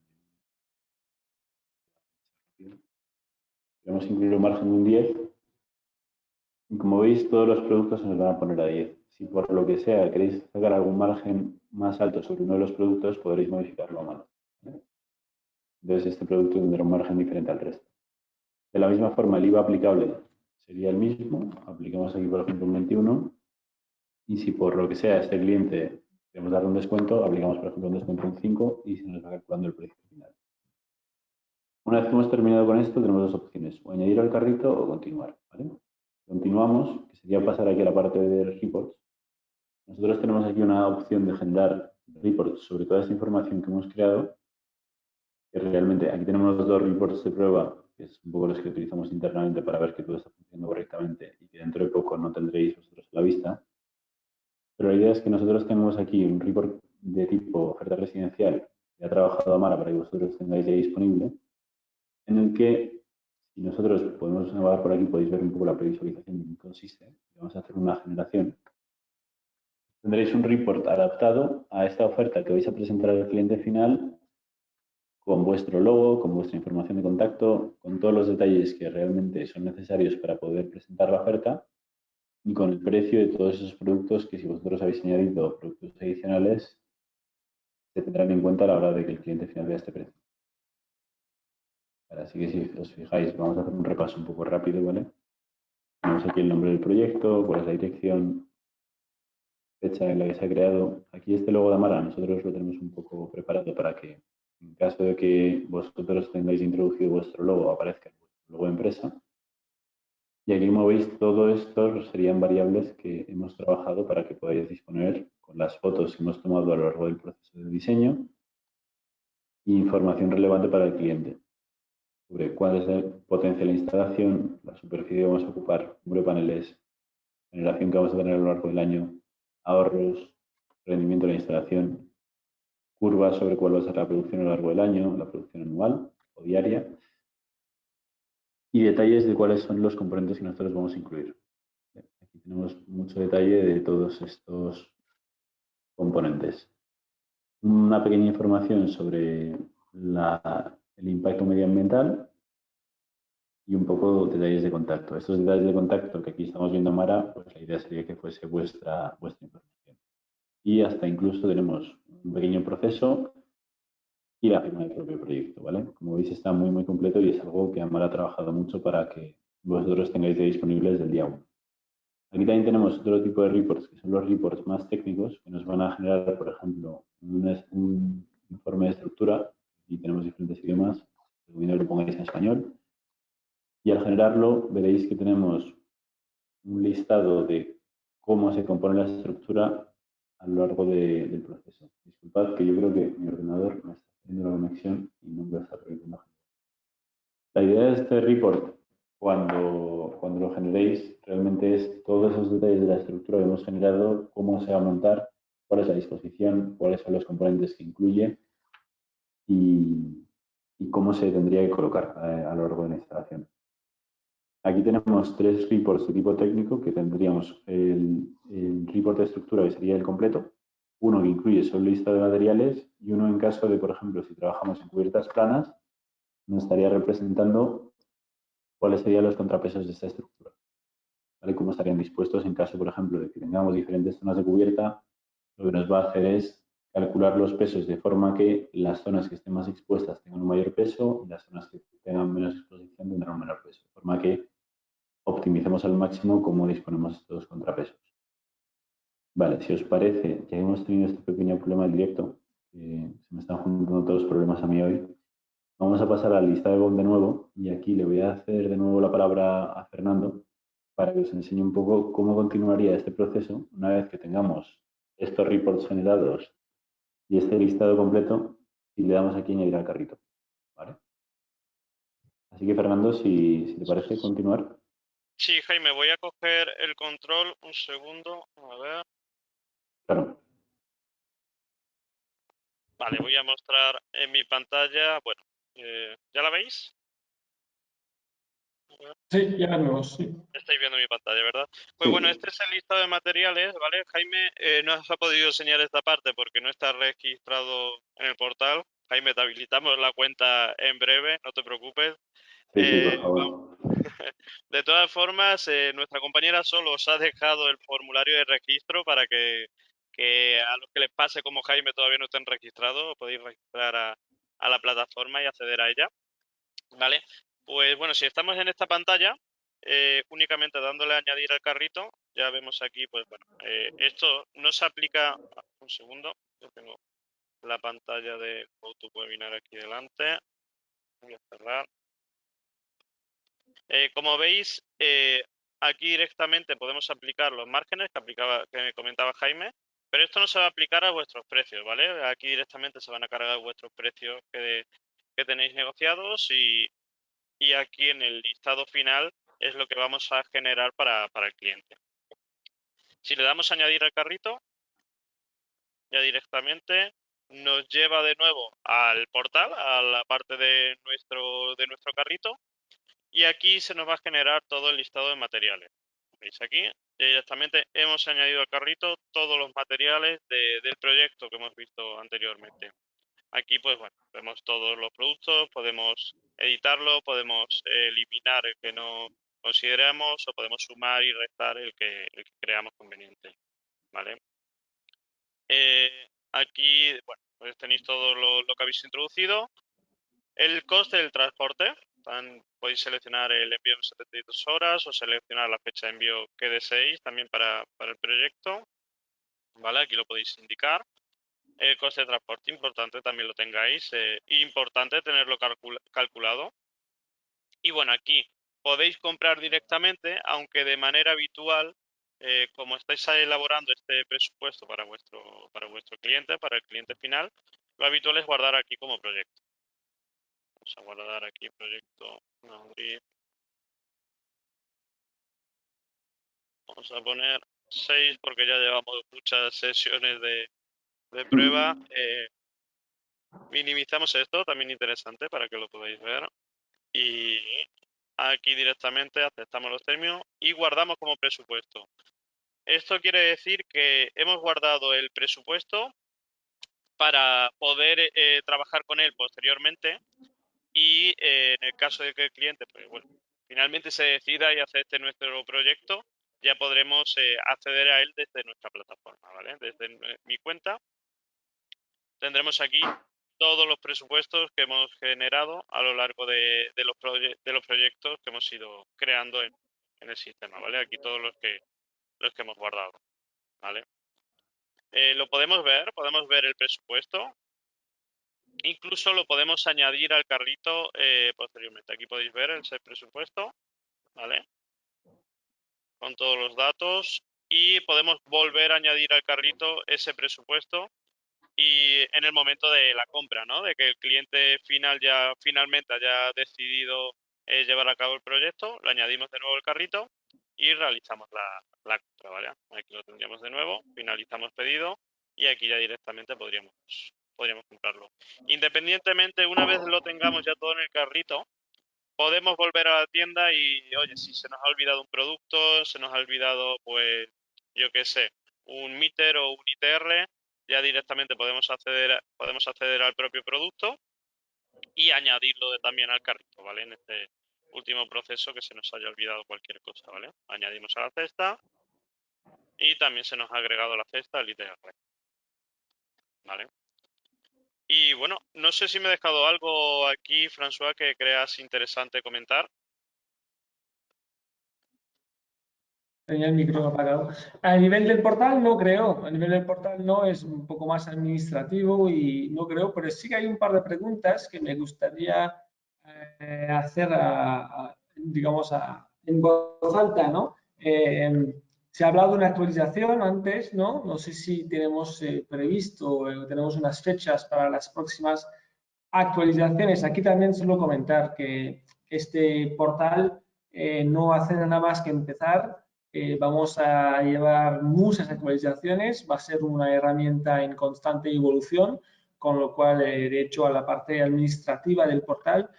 Queremos incluir un margen de un 10. Y como veis, todos los productos se nos van a poner a 10. Si por lo que sea queréis sacar algún margen más alto sobre uno de los productos, podréis modificarlo a mano. ¿Vale? Entonces, este producto tendrá un margen diferente al resto. De la misma forma, el IVA aplicable sería el mismo. Aplicamos aquí, por ejemplo, un 21. Y si por lo que sea este cliente queremos darle un descuento, aplicamos, por ejemplo, un descuento en 5 y se nos va calculando el precio final. Una vez que hemos terminado con esto, tenemos dos opciones, o añadir al carrito o continuar. ¿Vale? Continuamos, que sería pasar aquí a la parte de reports. Nosotros tenemos aquí una opción de generar reports sobre toda esta información que hemos creado, que realmente aquí tenemos los dos reports de prueba, que es un poco los que utilizamos internamente para ver que todo está funcionando correctamente y que dentro de poco no tendréis vosotros a la vista. Pero la idea es que nosotros tenemos aquí un report de tipo oferta residencial que ha trabajado Amara para que vosotros tengáis ya disponible, en el que si nosotros podemos navegar por aquí, podéis ver un poco la previsualización en qué consiste. Vamos a hacer una generación. Tendréis un report adaptado a esta oferta que vais a presentar al cliente final con vuestro logo, con vuestra información de contacto, con todos los detalles que realmente son necesarios para poder presentar la oferta y con el precio de todos esos productos que si vosotros habéis añadido productos adicionales, se tendrán en cuenta a la hora de que el cliente final vea este precio. Así que si os fijáis, vamos a hacer un repaso un poco rápido, ¿vale? Tenemos aquí el nombre del proyecto, cuál es la dirección, fecha en la que se ha creado. Aquí este logo de Amara nosotros lo tenemos un poco preparado para que en caso de que vosotros tengáis introducido vuestro logo, aparezca el logo de empresa. Y aquí, como veis, todo esto serían variables que hemos trabajado para que podáis disponer con las fotos que hemos tomado a lo largo del proceso de diseño e información relevante para el cliente. sobre cuál es el potencia de la instalación, la superficie que vamos a ocupar, número de paneles, generación que vamos a tener a lo largo del año, ahorros, rendimiento de la instalación, curvas sobre cuál va a ser la producción a lo largo del año, la producción anual o diaria, y detalles de cuáles son los componentes que nosotros vamos a incluir. Aquí tenemos mucho detalle de todos estos componentes. Una pequeña información sobre el impacto medioambiental y un poco detalles de contacto. Estos detalles de contacto que aquí estamos viendo, Mara, pues la idea sería que fuese vuestra información. Y hasta incluso tenemos un pequeño proceso y la firma del propio proyecto, ¿vale? Como veis está muy, muy completo y es algo que Amara ha trabajado mucho para que vosotros tengáis disponibles del día 1. Aquí también tenemos otro tipo de reports, que son los reports más técnicos, que nos van a generar, por ejemplo, un informe de estructura, y tenemos diferentes idiomas, recomiendo que lo pongáis en español, y al generarlo veréis que tenemos un listado de cómo se compone la estructura a lo largo del proceso. Disculpad que yo creo que mi ordenador me está haciendo la conexión y no me está permitiendo. La idea de este report, cuando lo generéis, realmente es todos esos detalles de la estructura que hemos generado, cómo se va a montar, cuál es la disposición, cuáles son los componentes que incluye y, y cómo se tendría que colocar a lo largo de la instalación. Aquí tenemos tres reports de tipo técnico, que tendríamos el report de estructura, que sería el completo, uno que incluye solo lista de materiales y uno en caso de, por ejemplo, si trabajamos en cubiertas planas, nos estaría representando cuáles serían los contrapesos de esta estructura, ¿vale? Cómo estarían dispuestos en caso, por ejemplo, de que tengamos diferentes zonas de cubierta, lo que nos va a hacer es calcular los pesos de forma que las zonas que estén más expuestas tengan un mayor peso y las zonas que tengan menos exposición tendrán un menor peso, de forma que optimicemos al máximo cómo disponemos estos contrapesos. Vale, si os parece, ya hemos tenido este pequeño problema del directo, que se me están juntando todos los problemas a mí hoy, vamos a pasar a la lista de BOM de nuevo y aquí le voy a hacer de nuevo la palabra a Fernando para que os enseñe un poco cómo continuaría este proceso una vez que tengamos estos reports generados y este listado completo y le damos aquí a añadir al carrito. ¿Vale? Así que Fernando, si te parece continuar. Sí, Jaime, voy a coger el control un segundo. A ver. Claro. Vale, voy a mostrar en mi pantalla. Bueno, ¿ya la veis? Sí, ya vemos, sí. Estáis viendo mi pantalla, ¿verdad? Pues Sí. bueno, este es el listado de materiales, ¿vale? Jaime no os ha podido enseñar esta parte porque no está registrado en el portal. Jaime, te habilitamos la cuenta en breve, no te preocupes. Sí, por favor. De todas formas, nuestra compañera solo os ha dejado el formulario de registro para que a los que les pase como Jaime todavía no estén registrados, podéis registrar a la plataforma y acceder a ella. ¿Vale? Pues bueno, si estamos en esta pantalla, únicamente dándole a añadir al carrito, ya vemos aquí, pues bueno, esto no se aplica. Un segundo, yo tengo la pantalla de GoToWebinar aquí delante. Voy a cerrar. Como veis, aquí directamente podemos aplicar los márgenes que me comentaba Jaime, pero esto no se va a aplicar a vuestros precios, ¿vale? Aquí directamente se van a cargar vuestros precios que tenéis negociados y aquí en el listado final es lo que vamos a generar para el cliente. Si le damos a añadir al carrito, ya directamente nos lleva de nuevo al portal, a la parte de nuestro carrito, y aquí se nos va a generar todo el listado de materiales. ¿Veis aquí? Ya directamente hemos añadido al carrito todos los materiales del proyecto que hemos visto anteriormente. Aquí, pues bueno, vemos todos los productos, podemos editarlo, podemos eliminar el que no consideramos o podemos sumar y restar el que creamos conveniente, ¿vale? Aquí, bueno, pues tenéis todo lo que habéis introducido. El coste del transporte, podéis seleccionar el envío en 72 horas o seleccionar la fecha de envío que deseéis también para el proyecto, ¿vale? Aquí lo podéis indicar. El coste de transporte, importante también lo tengáis, importante tenerlo calculado. Y bueno, aquí podéis comprar directamente, aunque de manera habitual, como estáis elaborando este presupuesto para vuestro cliente, para el cliente final, lo habitual es guardar aquí como proyecto. Un Vamos a guardar aquí proyecto Madrid. Vamos a poner 6 porque ya llevamos muchas sesiones de prueba. Minimizamos esto, también interesante para que lo podáis ver. Y aquí directamente aceptamos los términos y guardamos como presupuesto. Esto quiere decir que hemos guardado el presupuesto para poder trabajar con él posteriormente y en el caso de que el cliente pues, bueno, finalmente se decida y acepte nuestro proyecto, ya podremos acceder a él desde nuestra plataforma, ¿vale? Desde mi cuenta tendremos aquí todos los presupuestos que hemos generado a lo largo de los proyectos que hemos ido creando en el sistema, ¿vale? Aquí todos los que hemos guardado, ¿vale? Lo podemos ver el presupuesto. Incluso lo podemos añadir al carrito posteriormente. Aquí podéis ver el set presupuesto, ¿vale? Con todos los datos. Y podemos volver a añadir al carrito ese presupuesto y en el momento de la compra, ¿no? De que el cliente final ya finalmente haya decidido llevar a cabo el proyecto, lo añadimos de nuevo al carrito y realizamos la compra, ¿vale? Aquí lo tendríamos de nuevo, finalizamos pedido y aquí ya directamente podríamos comprarlo. Independientemente, una vez lo tengamos ya todo en el carrito, podemos volver a la tienda y, oye, si se nos ha olvidado un producto, se nos ha olvidado, pues, yo qué sé, un meter o un ITR, ya directamente podemos acceder al propio producto y añadirlo también al carrito, ¿vale? En este último proceso que se nos haya olvidado cualquier cosa, ¿vale? Añadimos a la cesta y también se nos ha agregado a la cesta el ITR, ¿vale? Y bueno, no sé si me he dejado algo aquí, François, que creas interesante comentar. Tenía el micro apagado. A nivel del portal no creo, a nivel del portal no, es un poco más administrativo y no creo, pero sí que hay un par de preguntas que me gustaría hacer, digamos, en voz alta, ¿no? Se ha hablado de una actualización antes, ¿no? No sé si tenemos previsto, tenemos unas fechas para las próximas actualizaciones. Aquí también suelo comentar que este portal no hace nada más que empezar. Vamos a llevar muchas actualizaciones, va a ser una herramienta en constante evolución, con lo cual, de hecho, a la parte administrativa del portal,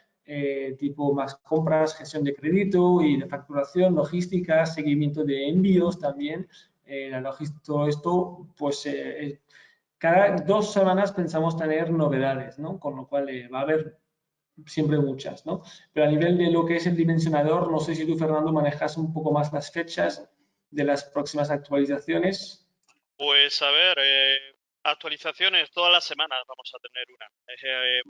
tipo más compras, gestión de crédito y de facturación, logística, seguimiento de envíos también, todo esto, pues cada 2 semanas pensamos tener novedades, ¿no? Con lo cual va a haber siempre muchas, ¿no? Pero a nivel de lo que es el dimensionador, no sé si tú, Fernando, manejas un poco más las fechas de las próximas actualizaciones. Pues a ver, actualizaciones todas las semanas vamos a tener una.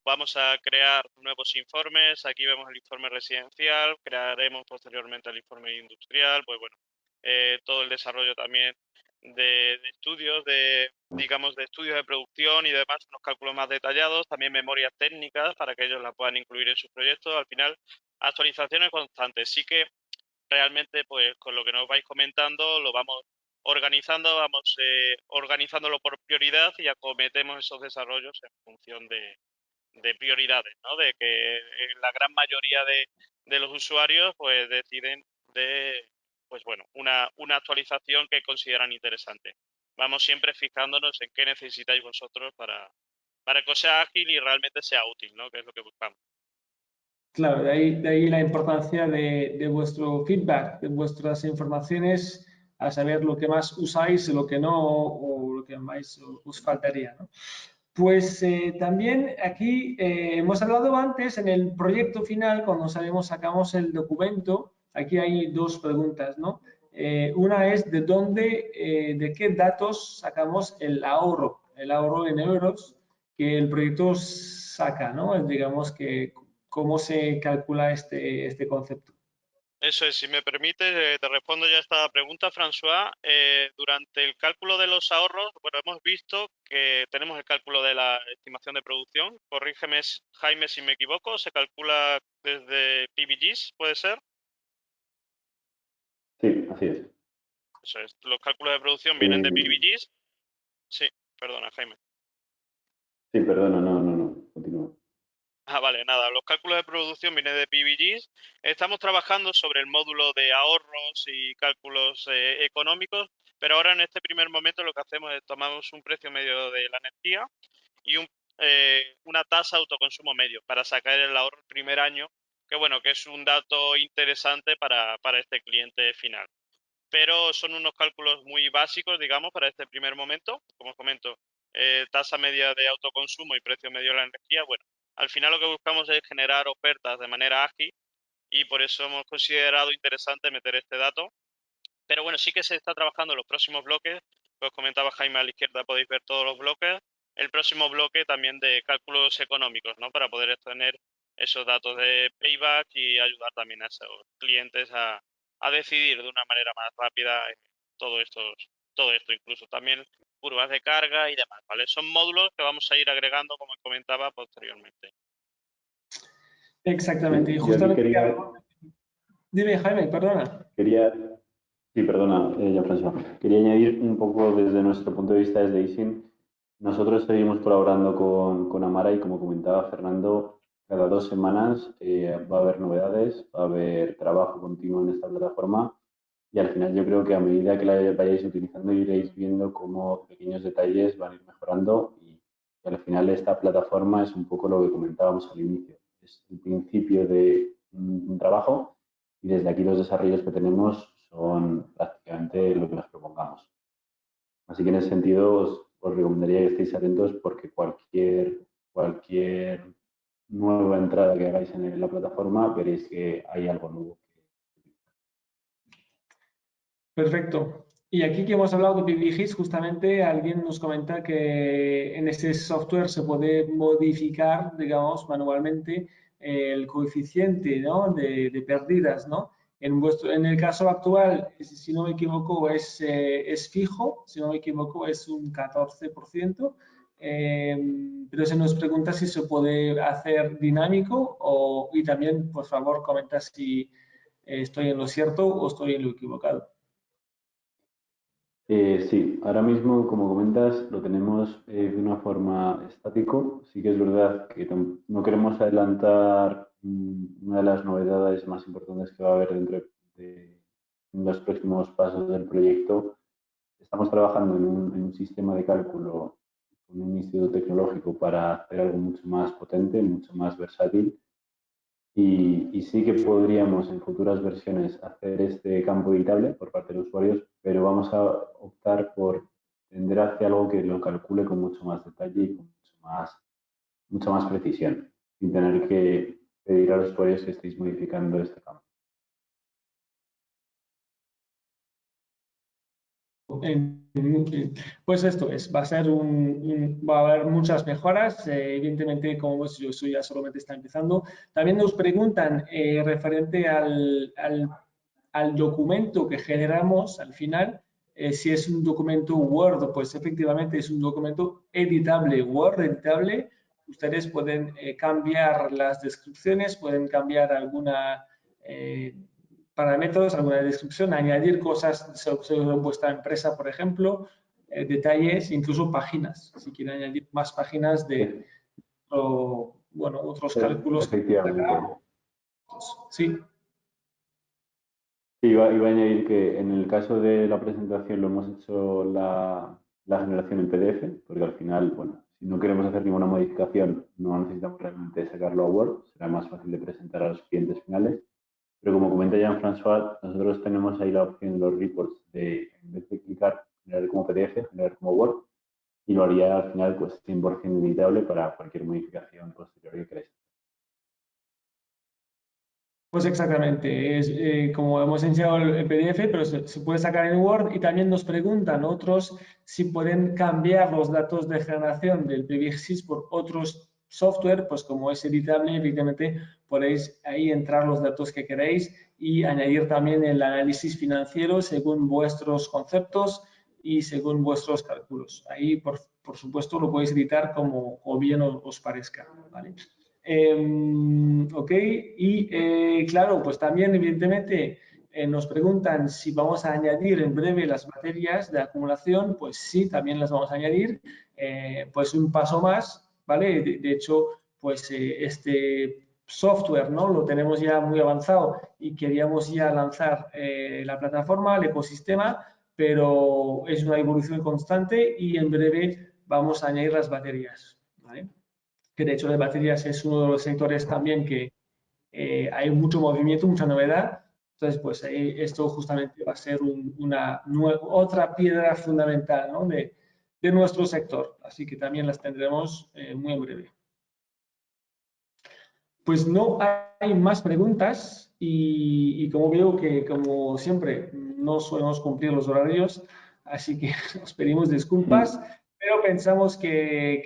Vamos a crear nuevos informes. Aquí vemos el informe residencial, crearemos posteriormente el informe industrial. Pues bueno, todo el desarrollo también de estudios, digamos, de estudios de producción y demás, unos cálculos más detallados, también memorias técnicas para que ellos la puedan incluir en sus proyectos. Al final, actualizaciones constantes. Sí que realmente, pues con lo que nos vais comentando, lo vamos vamos organizándolo por prioridad y acometemos esos desarrollos en función de prioridades, ¿no? De que la gran mayoría de los usuarios pues deciden de, pues bueno, una actualización que consideran interesante. Vamos siempre fijándonos en qué necesitáis vosotros para que os sea ágil y realmente sea útil, ¿no? Que es lo que buscamos. Claro, de ahí la importancia de vuestro feedback, de vuestras informaciones, a saber lo que más usáis, lo que no, o lo que más os faltaría, ¿no? Pues también aquí hemos hablado antes en el proyecto final, cuando sacamos el documento, aquí hay dos preguntas, ¿no? Una es de qué datos sacamos el ahorro en euros que el proyecto saca, ¿no? Digamos que cómo se calcula este concepto. Eso es, si me permite, te respondo ya esta pregunta, François. Durante el cálculo de los ahorros, bueno, hemos visto que tenemos el cálculo de la estimación de producción. Corrígeme, Jaime, si me equivoco, se calcula desde PBGs, ¿puede ser? Sí, así es. Eso es, los cálculos de producción vienen de PBGs. Sí, perdona, Jaime. Sí, perdona, no, continúa. Vale, nada, los cálculos de producción vienen de PVGs. Estamos trabajando sobre el módulo de ahorros y cálculos económicos, pero ahora en este primer momento lo que hacemos es tomamos un precio medio de la energía y una tasa de autoconsumo medio para sacar el ahorro el primer año, que bueno, que es un dato interesante para este cliente final. Pero son unos cálculos muy básicos, digamos, para este primer momento. Como os comento, tasa media de autoconsumo y precio medio de la energía. Bueno, al final lo que buscamos es generar ofertas de manera ágil y por eso hemos considerado interesante meter este dato. Pero bueno, sí que se está trabajando en los próximos bloques. Pues comentaba Jaime, a la izquierda podéis ver todos los bloques. El próximo bloque también de cálculos económicos, ¿no? Para poder tener esos datos de payback y ayudar también a esos clientes a decidir de una manera más rápida todo esto, incluso también curvas de carga y demás, ¿vale? Son módulos que vamos a ir agregando, como comentaba, posteriormente. Exactamente. Y Yo aquí justamente, quería, dime, Jaime, perdona. sí, perdona, Jean-François. Quería añadir un poco desde nuestro punto de vista desde ISIN. Nosotros seguimos colaborando con Amara y como comentaba Fernando, cada 2 semanas va a haber novedades, va a haber trabajo continuo en esta plataforma y al final yo creo que a medida que la vayáis utilizando iréis viendo cómo pequeños detalles van a ir mejorando y al final esta plataforma es un poco lo que comentábamos al inicio. Es el principio de un trabajo y desde aquí los desarrollos que tenemos son prácticamente lo que nos propongamos. Así que en ese sentido os recomendaría que estéis atentos porque cualquier nueva entrada que hagáis en la plataforma veréis que hay algo nuevo. Perfecto. Y aquí que hemos hablado de PBGIS, justamente alguien nos comenta que en este software se puede modificar, digamos, manualmente el coeficiente, ¿no? de pérdidas, ¿no? En el caso actual, si no me equivoco, es fijo, si no me equivoco, es un 14%, pero se nos pregunta si se puede hacer dinámico y también, por favor, comenta si estoy en lo cierto o estoy en lo equivocado. Sí, ahora mismo, como comentas, lo tenemos de una forma estático. Sí que es verdad que no queremos adelantar una de las novedades más importantes que va a haber dentro de los próximos pasos del proyecto. Estamos trabajando en un sistema de cálculo con un instituto tecnológico para hacer algo mucho más potente, mucho más versátil. Y sí que podríamos en futuras versiones hacer este campo editable por parte de los usuarios, pero vamos a optar por tender hacia algo que lo calcule con mucho más detalle y con mucha más precisión, sin tener que pedir a los usuarios que estéis modificando este campo. Pues esto es, va a haber muchas mejoras, evidentemente como yo soy ya solamente está empezando. También nos preguntan referente al documento que generamos al final, si es un documento Word, pues efectivamente es un documento editable, Word editable. Ustedes pueden cambiar las descripciones, pueden cambiar alguna parámetros, alguna descripción, añadir cosas sobre vuestra empresa, por ejemplo, detalles, incluso páginas, si quieren añadir más páginas de otros cálculos. Efectivamente. Sí. Sí, iba a añadir que en el caso de la presentación lo hemos hecho la generación en PDF, porque al final, bueno, si no queremos hacer ninguna modificación, no necesitamos realmente sacarlo a Word, será más fácil de presentar a los clientes finales. Pero como comenta Jean-François, nosotros tenemos ahí la opción de los reports de, en vez de clicar, generar como PDF, generar como Word, y lo haría al final pues 100% editable para cualquier modificación posterior que queráis. Pues exactamente, es como hemos enseñado el PDF, pero se puede sacar en Word y también nos preguntan otros si pueden cambiar los datos de generación del PBGIS por otros software, pues como es editable, evidentemente podéis ahí entrar los datos que queréis y añadir también el análisis financiero según vuestros conceptos y según vuestros cálculos. Ahí, por supuesto, lo podéis editar como bien os parezca, ¿vale? Ok, y claro, pues también evidentemente nos preguntan si vamos a añadir en breve las baterías de acumulación, pues sí, también las vamos a añadir, pues un paso más, ¿vale? De hecho, pues este software, ¿no? Lo tenemos ya muy avanzado y queríamos ya lanzar la plataforma, el ecosistema, pero es una evolución constante y en breve vamos a añadir las baterías, ¿vale? Que de hecho las baterías es uno de los sectores también que hay mucho movimiento, mucha novedad. Entonces, pues esto justamente va a ser otra piedra fundamental, ¿no? de nuestro sector. Así que también las tendremos muy en breve. Pues no hay más preguntas y como veo que, como siempre, no solemos cumplir los horarios, así que os pedimos disculpas, pero pensamos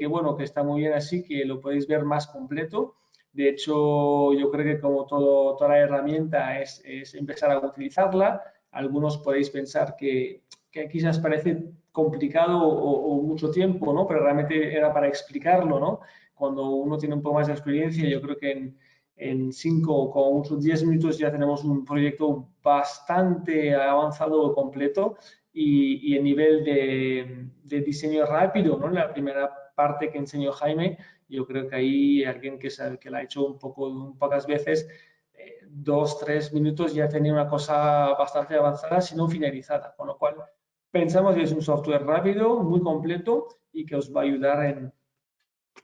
bueno, que está muy bien así, que lo podéis ver más completo. De hecho, yo creo que como toda la herramienta es empezar a utilizarla. Algunos podéis pensar que quizás parece complicado o mucho tiempo, ¿no? Pero realmente era para explicarlo, ¿no? Cuando uno tiene un poco más de experiencia, yo creo que en 5 o como muchos 10 minutos ya tenemos un proyecto bastante avanzado o completo y el nivel de diseño rápido, ¿no? La primera parte que enseñó Jaime, yo creo que ahí alguien que la ha hecho pocas veces, 2, 3 minutos ya tenía una cosa bastante avanzada, si no finalizada, con lo cual pensamos que es un software rápido, muy completo y que os va a ayudar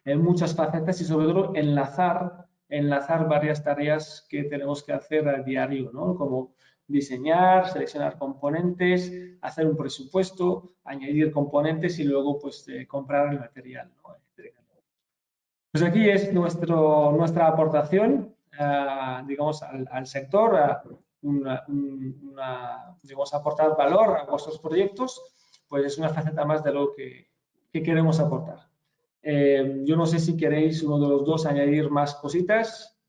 en muchas facetas y sobre todo enlazar varias tareas que tenemos que hacer a diario, ¿no? Como diseñar, seleccionar componentes, hacer un presupuesto, añadir componentes y luego pues comprar el material, ¿no? Pues aquí es nuestra aportación, digamos, al sector, digamos, aportar valor a vuestros proyectos, pues es una faceta más de lo que queremos aportar. Yo no sé si queréis uno de los dos añadir más cositas.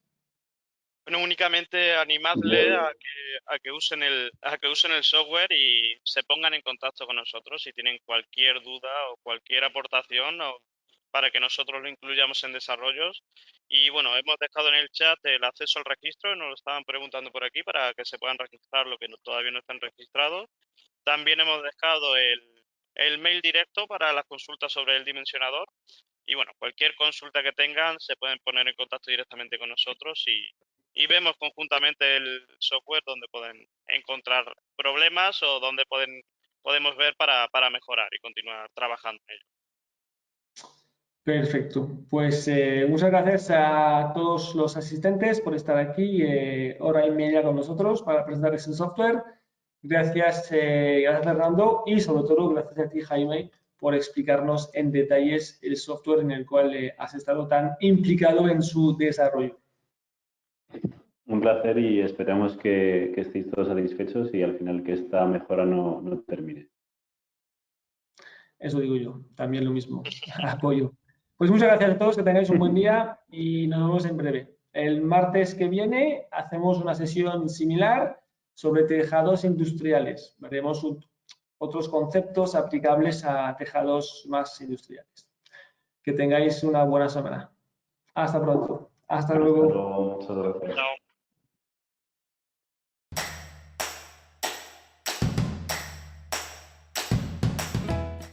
Bueno, únicamente animadle a que usen el software y se pongan en contacto con nosotros si tienen cualquier duda o cualquier aportación para que nosotros lo incluyamos en desarrollos. Y bueno, hemos dejado en el chat el acceso al registro, nos lo estaban preguntando por aquí para que se puedan registrar lo que todavía no están registrados. También hemos dejado el mail directo para las consultas sobre el dimensionador. Y bueno, cualquier consulta que tengan se pueden poner en contacto directamente con nosotros y vemos conjuntamente el software donde pueden encontrar problemas o donde podemos ver para mejorar y continuar trabajando en ello. Perfecto. Pues muchas gracias a todos los asistentes por estar aquí hora y media con nosotros para presentar este software. Gracias, gracias Fernando y sobre todo gracias a ti Jaime por explicarnos en detalles el software en el cual has estado tan implicado en su desarrollo. Un placer y esperamos que estéis todos satisfechos y al final que esta mejora no termine. Eso digo yo, también lo mismo, apoyo. Pues muchas gracias a todos, que tengáis un buen día y nos vemos en breve. El martes que viene hacemos una sesión similar sobre tejados industriales. Veremos otros conceptos aplicables a tejados más industriales. Que tengáis una buena semana. Hasta pronto. Hasta luego. Muchas gracias. Chao.